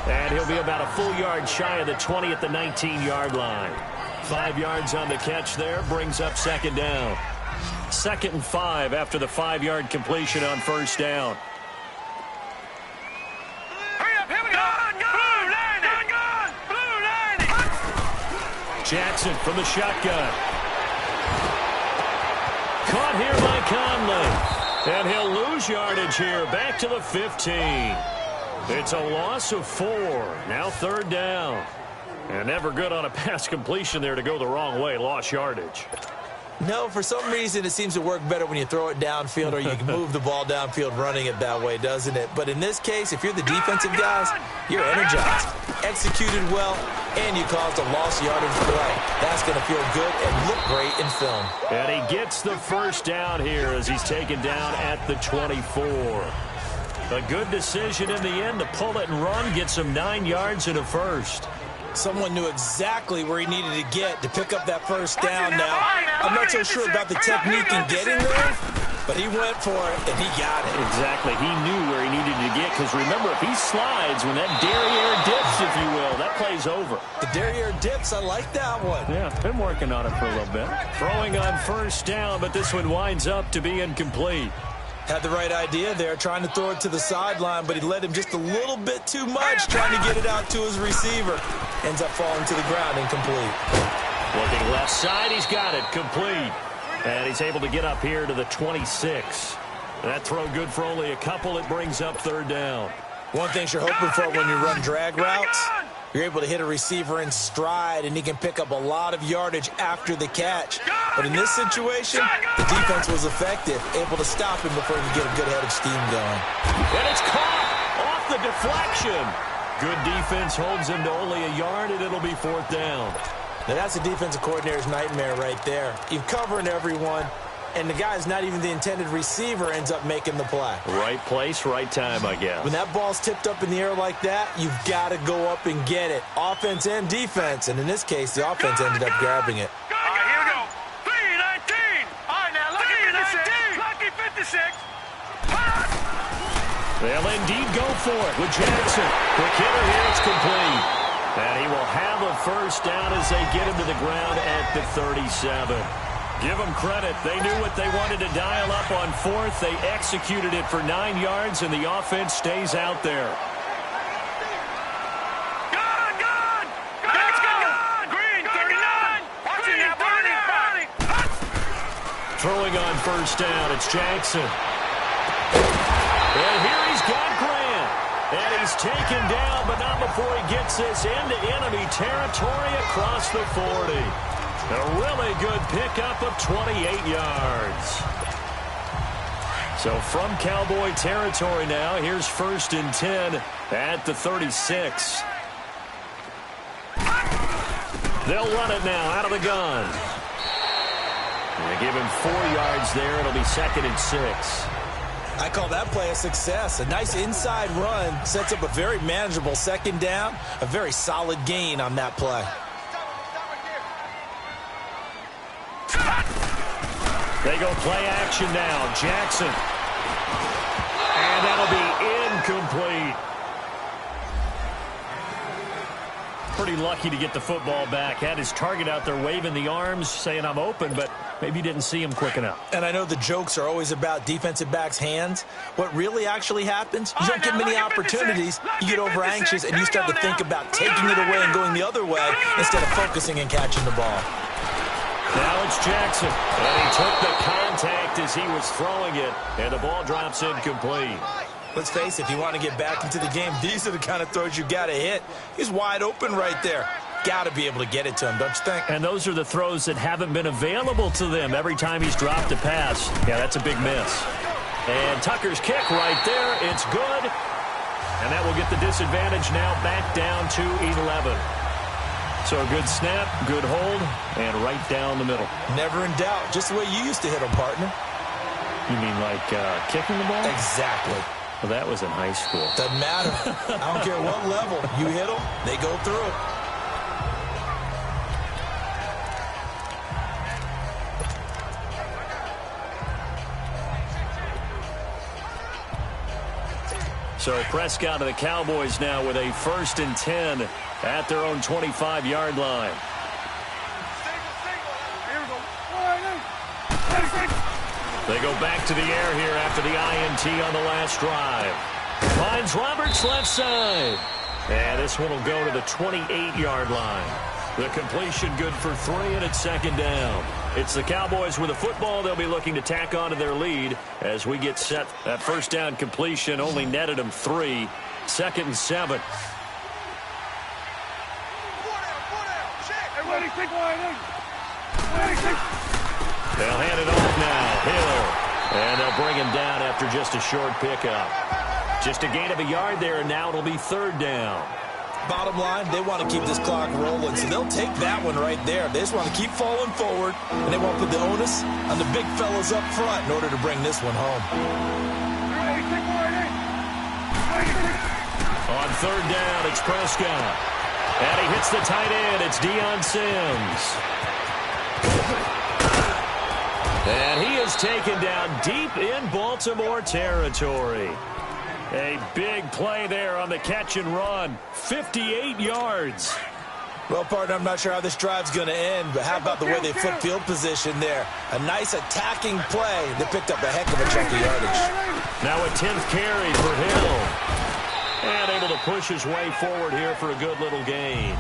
And he'll be about a full yard shy of the 20 at the 19-yard line. 5 yards on the catch there, brings up 2nd down. 2nd and 5 after the 5-yard completion on 1st down. Hurry up, here we go. Blue 90. Jackson from the shotgun. Caught here by Conley. And he'll lose yardage here, back to the 15. It's a loss of 4. Now 3rd down. And never good on a pass completion there to go the wrong way. Lost yardage. No, for some reason it seems to work better when you throw it downfield or you can move the ball downfield running it that way, doesn't it? But in this case, if you're the defensive guys, you're energized, executed well, and you caused a lost yardage play. That's going to feel good and look great in film. And he gets the first down here as he's taken down at the 24. A good decision in the end to pull it and run, gets him 9 yards and a first. Someone knew exactly where he needed to get to pick up that first down now. I'm not so sure about the technique in getting there, but he went for it, and he got it. Exactly. He knew where he needed to get, because remember, if he slides, when that derriere dips, if you will, that play's over. The derriere dips, I like that one. Yeah, been working on it for a little bit. Throwing on first down, but this one winds up to be incomplete. Had the right idea there, trying to throw it to the sideline, but he led him just a little bit too much, trying to get it out to his receiver. Ends up falling to the ground, incomplete. Looking left side, he's got it, complete. And he's able to get up here to the 26. That throw good for only a couple. It brings up third down. One thing you're hoping for when you run drag routes, you're able to hit a receiver in stride, and he can pick up a lot of yardage after the catch. But in this situation, the defense was effective, able to stop him before he could get a good head of steam going. And it's caught off the deflection. Good defense holds him to only a yard, and it'll be fourth down. Now that's a defensive coordinator's nightmare right there. You're covering everyone, and the guy's not even the intended receiver ends up making the play. Right place, right time, I guess. When that ball's tipped up in the air like that, you've got to go up and get it. Offense and defense, and in this case, the offense ended up grabbing it. All right, here we go. 3-19. All right, now, lucky 56. They'll indeed go for it with Jackson. Quick hitter here, it's complete. And he will have a first down as they get him to the ground at the 37. Give them credit. They knew what they wanted to dial up on fourth. They executed it for 9 yards, and the offense stays out there. Green, 39. Watch it now, Barney. Throwing on first down, it's Jackson. And here he's got Grant. And he's taken down, but not before he gets this into enemy territory across the 40. A really good pickup of 28 yards. So from Cowboy territory now, here's 1st and 10 at the 36. They'll run it now out of the gun. They give him 4 yards there. It'll be 2nd and 6. I call that play a success. A nice inside run sets up a very manageable 2nd down. A very solid gain on that play. They go play action now. Jackson. And that'll be incomplete. Pretty lucky to get the football back. Had his target out there waving the arms, saying I'm open, but maybe didn't see him quick enough. And I know the jokes are always about defensive backs' hands. What really actually happens, you don't get many opportunities. You get over anxious and you start to think about taking it away and going the other way instead of focusing and catching the ball. Now it's Jackson. And he took the contact as he was throwing it, and the ball drops incomplete. Let's face it, if you want to get back into the game, these are the kind of throws you got to hit. He's wide open right there. Got to be able to get it to him, don't you think? And those are the throws that haven't been available to them every time he's dropped a pass. Yeah, that's a big miss. And Tucker's kick right there. It's good. And that will get the disadvantage now back down to 11. So a good snap, good hold, and right down the middle. Never in doubt. Just the way you used to hit them, partner. You mean like kicking the ball? Exactly. Well, that was in high school. Doesn't matter. I don't care what level. You hit them, they go through. So Prescott of the Cowboys now with a 1st and 10 at their own 25-yard line. They go back to the air here after the INT on the last drive. Finds Roberts left side. And this one will go to the 28-yard line. The completion good for 3, and it's 2nd down. It's the Cowboys with the football. They'll be looking to tack on to their lead as we get set. That first down completion only netted them 3. 2nd and 7. They'll hand it off now. Hill. And they'll bring him down after just a short pickup. Just a gain of a yard there, and now it'll be third down. Bottom line, they want to keep this clock rolling, so they'll take that one right there. They just want to keep falling forward, and they won't put the onus on the big fellas up front in order to bring this one home. On third down, it's Prescott. And he hits the tight end. It's Deion Sims. And he is taken down deep in Baltimore territory. A big play there on the catch and run. 58 yards. Well, partner, I'm not sure how this drive's going to end, but how about the way they flip field position there? A nice attacking play. They picked up a heck of a chunk of yardage. Now a 10th carry for Hill. And able to push his way forward here for a good little gain.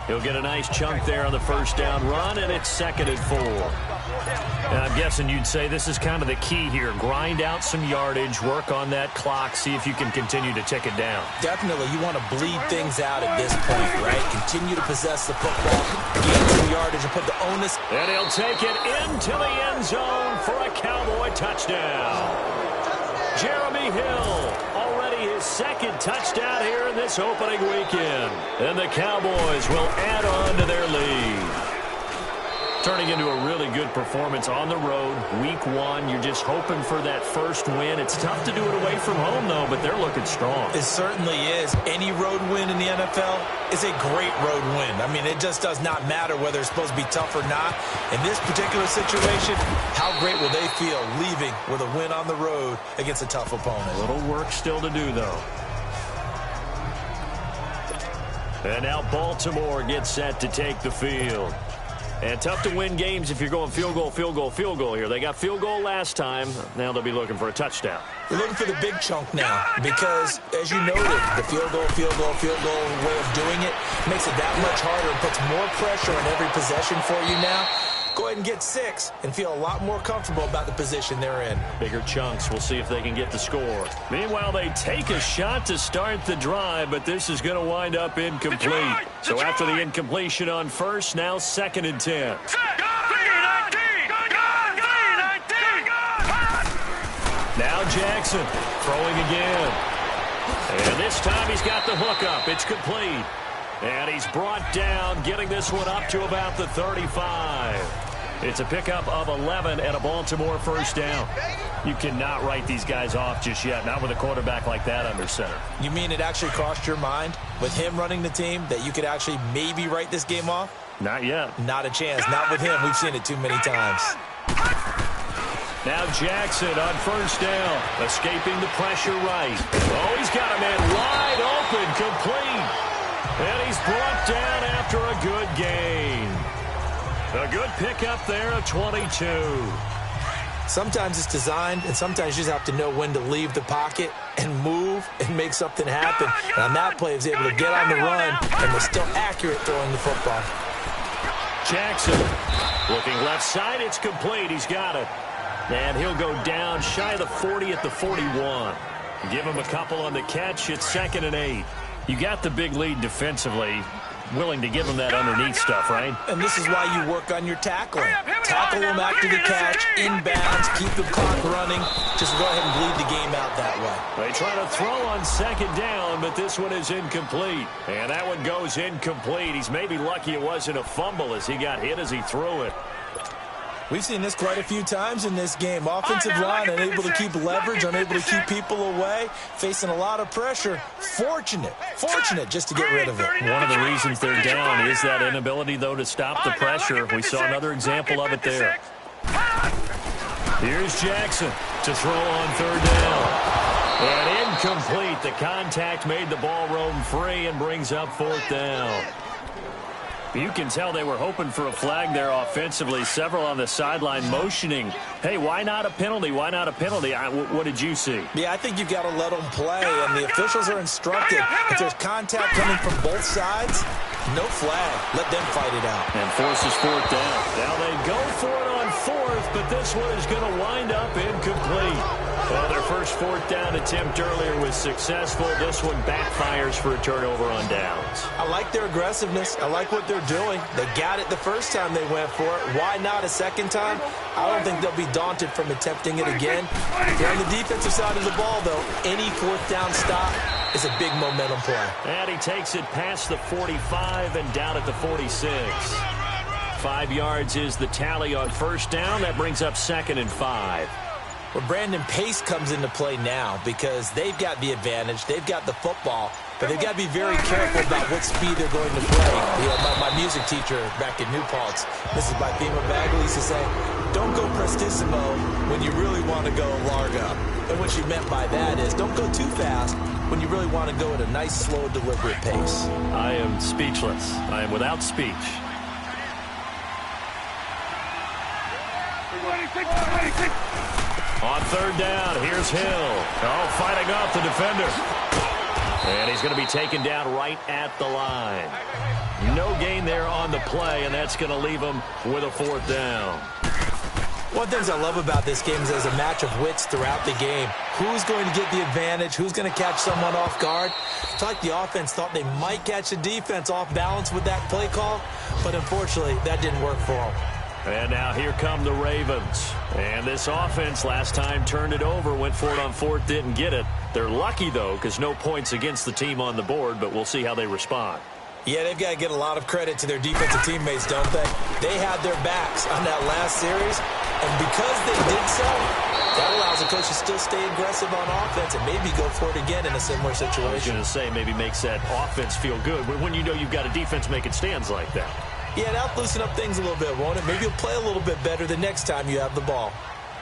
He'll get a nice chunk there on the first down run, and it's 2nd and 4. And I'm guessing you'd say this is kind of the key here. Grind out some yardage, work on that clock, see if you can continue to tick it down. Definitely. You want to bleed things out at this point, right? Continue to possess the football, gain some yardage, and put the onus. And he'll take it into the end zone for a Cowboy touchdown. Jeremy Hill, already his 2nd touchdown here in this opening weekend. And the Cowboys will add on to their lead. Turning into a really good performance on the road. Week 1, you're just hoping for that first win. It's tough to do it away from home, though, but they're looking strong. It certainly is. Any road win in the NFL is a great road win. I mean, it just does not matter whether it's supposed to be tough or not. In this particular situation, how great will they feel leaving with a win on the road against a tough opponent? A little work still to do, though. And now Baltimore gets set to take the field. And tough to win games if you're going field goal, field goal, field goal here. They got field goal last time. Now they'll be looking for a touchdown. They're looking for the big chunk now because, as you noted, the field goal way of doing it makes it that much harder and puts more pressure on every possession for you now. Go ahead and get 6 and feel a lot more comfortable about the position they're in. Bigger chunks. We'll see if they can get the score. Meanwhile, they take a shot to start the drive, but this is going to wind up incomplete. So after the incompletion on first, now 2nd and 10. Now Jackson throwing again. And this time he's got the hook up. It's complete. And he's brought down, getting this one up to about the 35. It's a pickup of 11 and a Baltimore first down. You cannot write these guys off just yet, not with a quarterback like that under center. You mean it actually crossed your mind with him running the team that you could actually maybe write this game off? Not yet. Not a chance. Not with him. We've seen it too many times. Now Jackson on first down, escaping the pressure right. Oh, he's got a man wide open, complete. And he's brought down after a good gain. A good pickup there of 22. Sometimes it's designed, and sometimes you just have to know when to leave the pocket and move and make something happen. And on that play, he was able to get on the run and was still accurate throwing the football. Jackson looking left side. It's complete. He's got it. And he'll go down shy of the 40 at the 41. Give him a couple on the catch. It's 2nd and 8. You got the big lead defensively, willing to give them that underneath stuff, right? And this is why you work on your tackling. Tackle them after the catch, inbounds, keep the clock running. Just go ahead and bleed the game out that way. They try to throw on 2nd down, but this one is incomplete. And that one goes incomplete. He's maybe lucky it wasn't a fumble as he got hit as he threw it. We've seen this quite a few times in this game. Offensive line unable to keep leverage, unable to keep people away, facing a lot of pressure. Fortunate just to get rid of it. One of the reasons they're down is that inability, though, to stop the pressure. We saw another example of it there. Here's Jackson to throw on 3rd down. And incomplete. The contact made the ball roam free and brings up 4th down. You can tell they were hoping for a flag there offensively. Several on the sideline motioning, hey, why not a penalty? Why not a penalty? What did you see? Yeah, I think you've got to let them play, and the officials are instructed. If there's contact coming from both sides, no flag. Let them fight it out. And forces 4th down. Now they go for it on 4th, but this one is going to wind up incomplete. Well, their first fourth down attempt earlier was successful. This one backfires for a turnover on downs. I like their aggressiveness. I like what they're doing. They got it the first time they went for it. Why not a second time? I don't think they'll be daunted from attempting it again. They're on the defensive side of the ball, though. Any fourth down stop is a big momentum play. And he takes it past the 45 and down at the 46. 5 yards is the tally on first down. That brings up 2nd and 5. Well, Brandon, pace comes into play now because they've got the advantage. They've got the football, but they've got to be very careful about what speed they're going to play. You know, my music teacher back in New Paltz, this is by Thema Bagley, used to say, don't go prestissimo when you really want to go largo. And what she meant by that is don't go too fast when you really want to go at a nice, slow, deliberate pace. I am speechless. I am without speech. On third down, here's Hill. Oh, fighting off the defender. And he's going to be taken down right at the line. No gain there on the play, and that's going to leave him with a fourth down. One of the things I love about this game is there's a match of wits throughout the game. Who's going to get the advantage? Who's going to catch someone off guard? It's like the offense thought they might catch the defense off balance with that play call, but unfortunately, that didn't work for them. And now here come the Ravens. And this offense last time turned it over, went for it on fourth, didn't get it. They're lucky, though, because no points against the team on the board, but we'll see how they respond. Yeah, they've got to get a lot of credit to their defensive teammates, don't they? They had their backs on that last series, and because they did so, that allows the coach to still stay aggressive on offense and maybe go for it again in a similar situation. I was going to say maybe makes that offense feel good when you know you've got a defense making stands like that. Yeah, that'll loosen up things a little bit, won't it? Maybe you'll play a little bit better the next time you have the ball.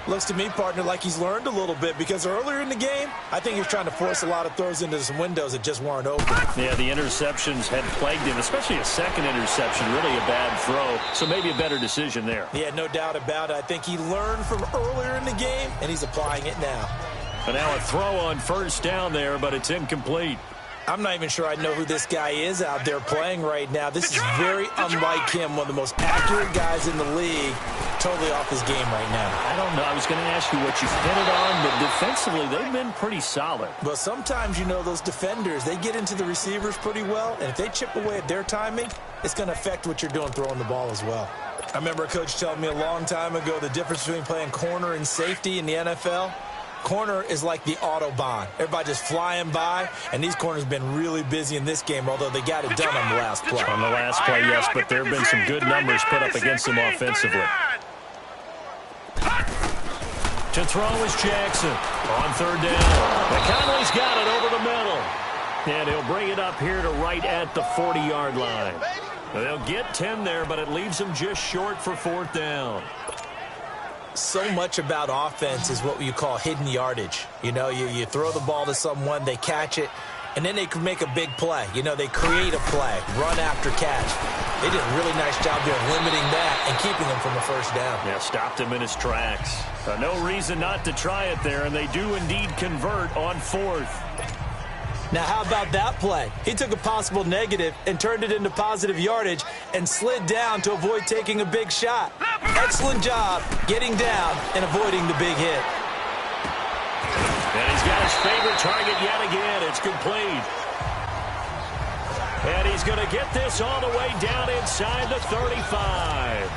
Looks to me, partner, like he's learned a little bit because earlier in the game, I think he's trying to force a lot of throws into some windows that just weren't open. Yeah, the interceptions had plagued him, especially a second interception, really a bad throw. So maybe a better decision there. Yeah, no doubt about it. I think he learned from earlier in the game, and he's applying it now. And now a throw on first down there, but it's incomplete. I'm not even sure I know who this guy is out there playing right now. This is very unlike him, one of the most accurate guys in the league, totally off his game right now. I don't know. I was going to ask you what you pin it on, but defensively, they've been pretty solid. But sometimes, you know, those defenders, they get into the receivers pretty well, and if they chip away at their timing, it's going to affect what you're doing throwing the ball as well. I remember a coach telling me a long time ago the difference between playing corner and safety in the NFL. Corner is like the Autobahn. Everybody just flying by, and these corners have been really busy in this game, although they got it done on the last play. On the last play, yes, but there have been some good numbers put up against them offensively. To throw is Jackson. On third down. McConley's got it over the middle. And he'll bring it up here to right at the 40-yard line. They'll get 10 there, but it leaves them just short for fourth down. So much about offense is what you call hidden yardage. You know, you throw the ball to someone, they catch it, and then they can make a big play. You know, they create a play, run after catch. They did a really nice job there limiting that and keeping them from the first down. Yeah, stopped him in his tracks. No reason not to try it there, and they do indeed convert on fourth. Now, how about that play? He took a possible negative and turned it into positive yardage and slid down to avoid taking a big shot. Excellent job getting down and avoiding the big hit. And he's got his favorite target yet again. It's complete. And he's going to get this all the way down inside the 35.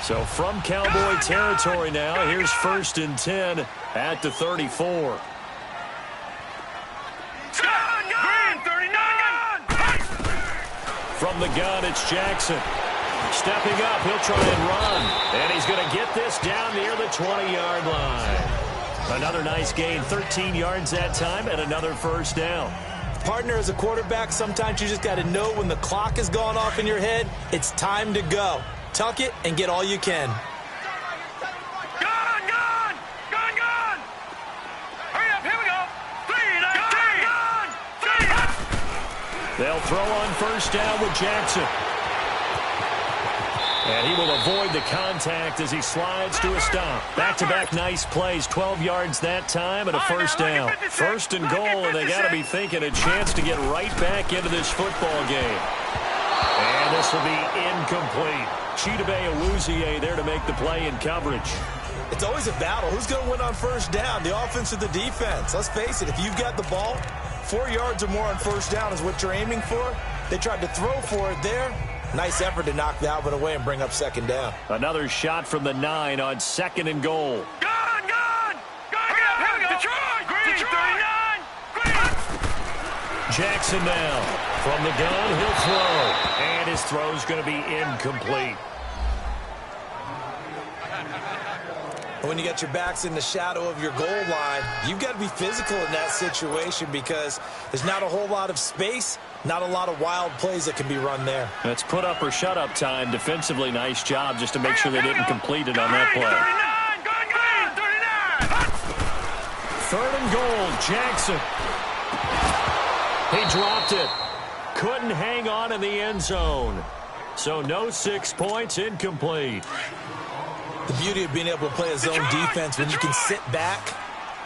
So from Cowboy territory now, here's 1st and 10 at the 34. From the gun, it's Jackson. Stepping up, he'll try and run. And he's going to get this down near the 20-yard line. Another nice gain, 13 yards that time, and another first down. Partner, as a quarterback, sometimes you just got to know when the clock has gone off in your head, it's time to go. Tuck it and get all you can. Gun! Hurry up, here we go. 3-19. They'll throw on first down with Jackson. And he will avoid the contact as he slides to a stop. Back-to-back nice plays, 12 yards that time and a first down. First and goal, and they got to be thinking a chance to get right back into this football game. And this will be incomplete. Chidobe Awuzie there to make the play in coverage. It's always a battle. Who's going to win on first down, the offense or the defense? Let's face it, if you've got the ball, 4 yards or more on first down is what you're aiming for. They tried to throw for it there. Nice effort to knock Dalvin away and bring up second down. Another shot from the 9 on 2nd and goal. Gone! Here we go! Detroit! Green! 39! Green! Jackson now. From the gun, he'll throw. And his throw's going to be incomplete. When you got your backs in the shadow of your goal line, you've got to be physical in that situation because there's not a whole lot of space, not a lot of wild plays that can be run there. That's put up or shut up time. Defensively, nice job just to make sure they didn't complete it on that play. 39! 3rd and goal, Jackson. He dropped it. Couldn't hang on in the end zone. So no 6 points, incomplete. The beauty of being able to play a zone defense when you can sit back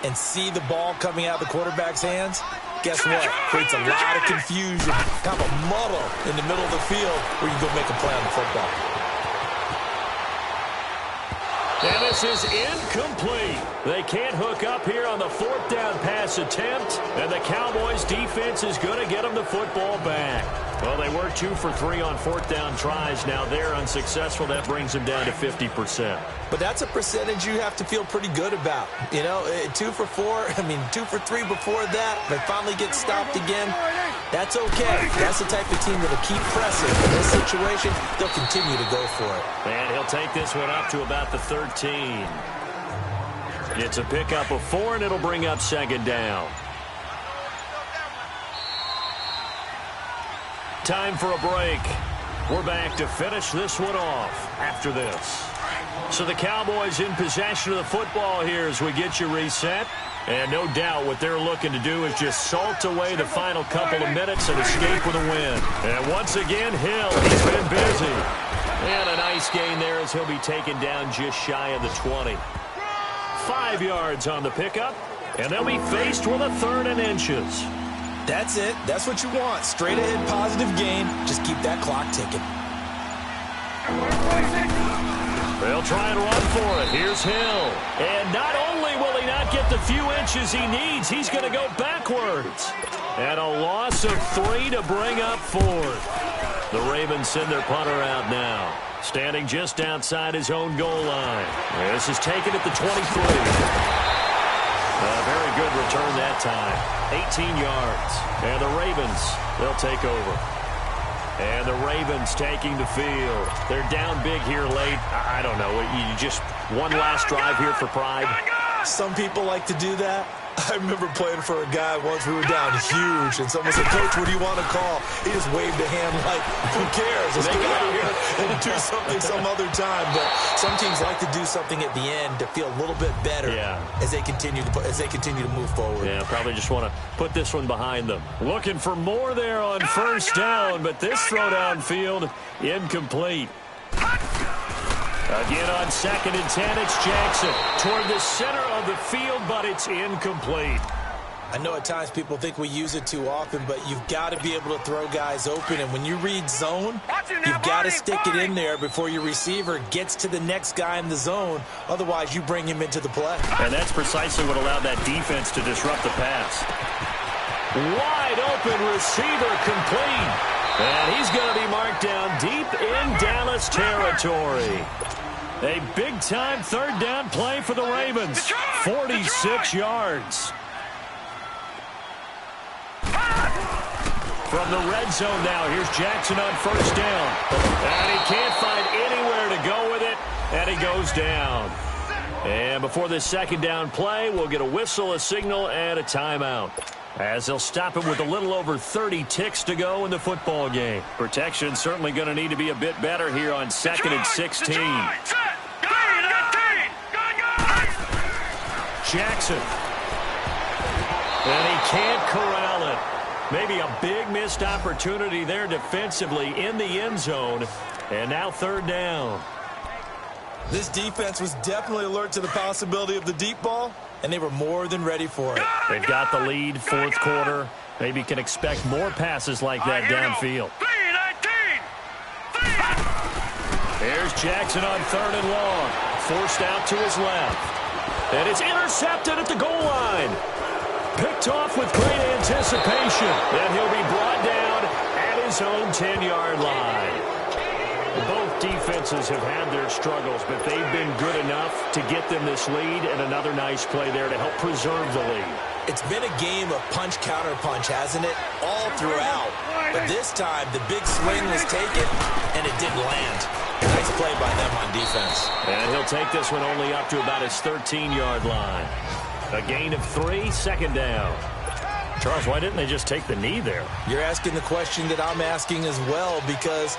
and see the ball coming out of the quarterback's hands, guess what? Creates a lot of confusion, kind of a muddle in the middle of the field where you can go make a play on the football. And this is incomplete. They can't hook up here on the 4th down pass attempt, and the Cowboys defense is going to get them the football back. Well, they were 2 for 3 on 4th down tries. Now they're unsuccessful. That brings them down to 50%. But that's a percentage you have to feel pretty good about. You know, 2 for 2 for 3 before that. They finally get stopped again. That's okay. That's the type of team that'll keep pressing. In this situation, they'll continue to go for it. And he'll take this one up to about the 13. It's a pickup of 4, and it'll bring up 2nd down. Time for a break. We're back to finish this one off after this. So the Cowboys in possession of the football here as we get you reset. And no doubt what they're looking to do is just salt away the final couple of minutes and escape with a win. And once again, Hill, he's been busy. And a nice gain there as he'll be taken down just shy of the 20. 5 yards on the pickup, and they'll be faced with a 3rd and inches. That's it. That's what you want. Straight ahead positive gain. Just keep that clock ticking. They'll try and run for it. Here's Hill. And not only will he not get the few inches he needs, he's going to go backwards. And a loss of 3 to bring up 4th. The Ravens send their punter out now. Standing just outside his own goal line. This is taken at the 23. A very good return that time. 18 yards. And the Ravens, they'll take over. And the Ravens taking the field. They're down big here late. I don't know. You just one last drive here for pride. Some people like to do that. I remember playing for a guy once. We were down huge, and someone said, "Coach, what do you want to call?" He just waved a hand like, "Who cares? Let's get out of here and do something some other time." But some teams like to do something at the end to feel a little bit better as they continue to move forward. Yeah, probably just want to put this one behind them. Looking for more there on first down, but this throw downfield incomplete. Again on 2nd and 10, it's Jackson toward the center of the field, but it's incomplete. I know at times people think we use it too often, but you've got to be able to throw guys open. And when you read zone, you've got to stick it in there before your receiver gets to the next guy in the zone. Otherwise, you bring him into the play. And that's precisely what allowed that defense to disrupt the pass. Wide open receiver complete. And he's going to be marked down deep in Dallas territory. A big-time 3rd down play for the Ravens. 46 yards. From the red zone now, here's Jackson on first down. And he can't find anywhere to go with it, and he goes down. And before this 2nd down play, we'll get a whistle, a signal, and a timeout. As they'll stop him with a little over 30 ticks to go in the football game. Protection certainly going to need to be a bit better here on 2nd and 16. Jackson. And he can't corral it. Maybe a big missed opportunity there defensively in the end zone. And now third down. This defense was definitely alert to the possibility of the deep ball, and they were more than ready for it. They've got the lead, fourth quarter. Maybe can expect more passes like that downfield. Here's Jackson on third and long. Forced out to his left. And it's intercepted at the goal line. Picked off with great anticipation. And he'll be brought down at his own 10-yard line. Both defenses have had their struggles, but they've been good enough to get them this lead, and another nice play there to help preserve the lead. It's been a game of punch-counter-punch, hasn't it? All throughout. But this time, the big swing was taken, and it didn't land. Nice play by them on defense. And he'll take this one only up to about his 13-yard line. A gain of 3, second down. Charles, why didn't they just take the knee there? You're asking the question that I'm asking as well, because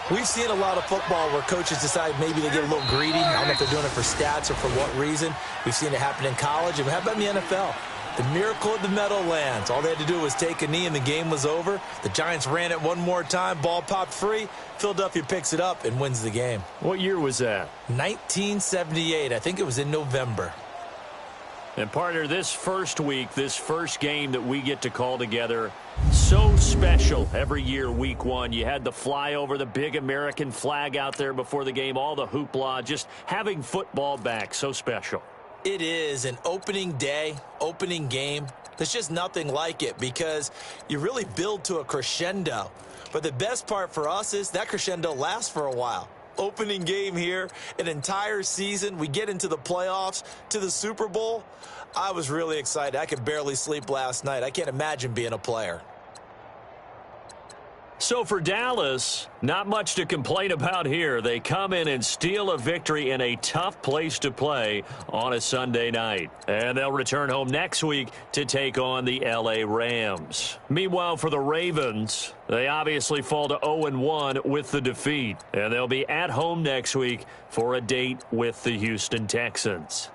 we've seen a lot of football where coaches decide maybe they get a little greedy. I don't know if they're doing it for stats or for what reason. We've seen it happen in college. And how about in the NFL? The miracle of the Meadowlands. All they had to do was take a knee and the game was over. The Giants ran it one more time. Ball popped free. Philadelphia picks it up and wins the game. What year was that? 1978. I think it was in November. And partner, this first week, this first game that we get to call together, so special every year, week one. You had the flyover, the big American flag out there before the game, all the hoopla, just having football back, so special. It is an opening day, opening game. There's just nothing like it because you really build to a crescendo. But the best part for us is that crescendo lasts for a while. Opening game here, an entire season. We get into the playoffs, to the Super Bowl. I was really excited. I could barely sleep last night. I can't imagine being a player. So for Dallas, not much to complain about here. They come in and steal a victory in a tough place to play on a Sunday night. And they'll return home next week to take on the L.A. Rams. Meanwhile, for the Ravens, they obviously fall to 0-1 with the defeat. And they'll be at home next week for a date with the Houston Texans.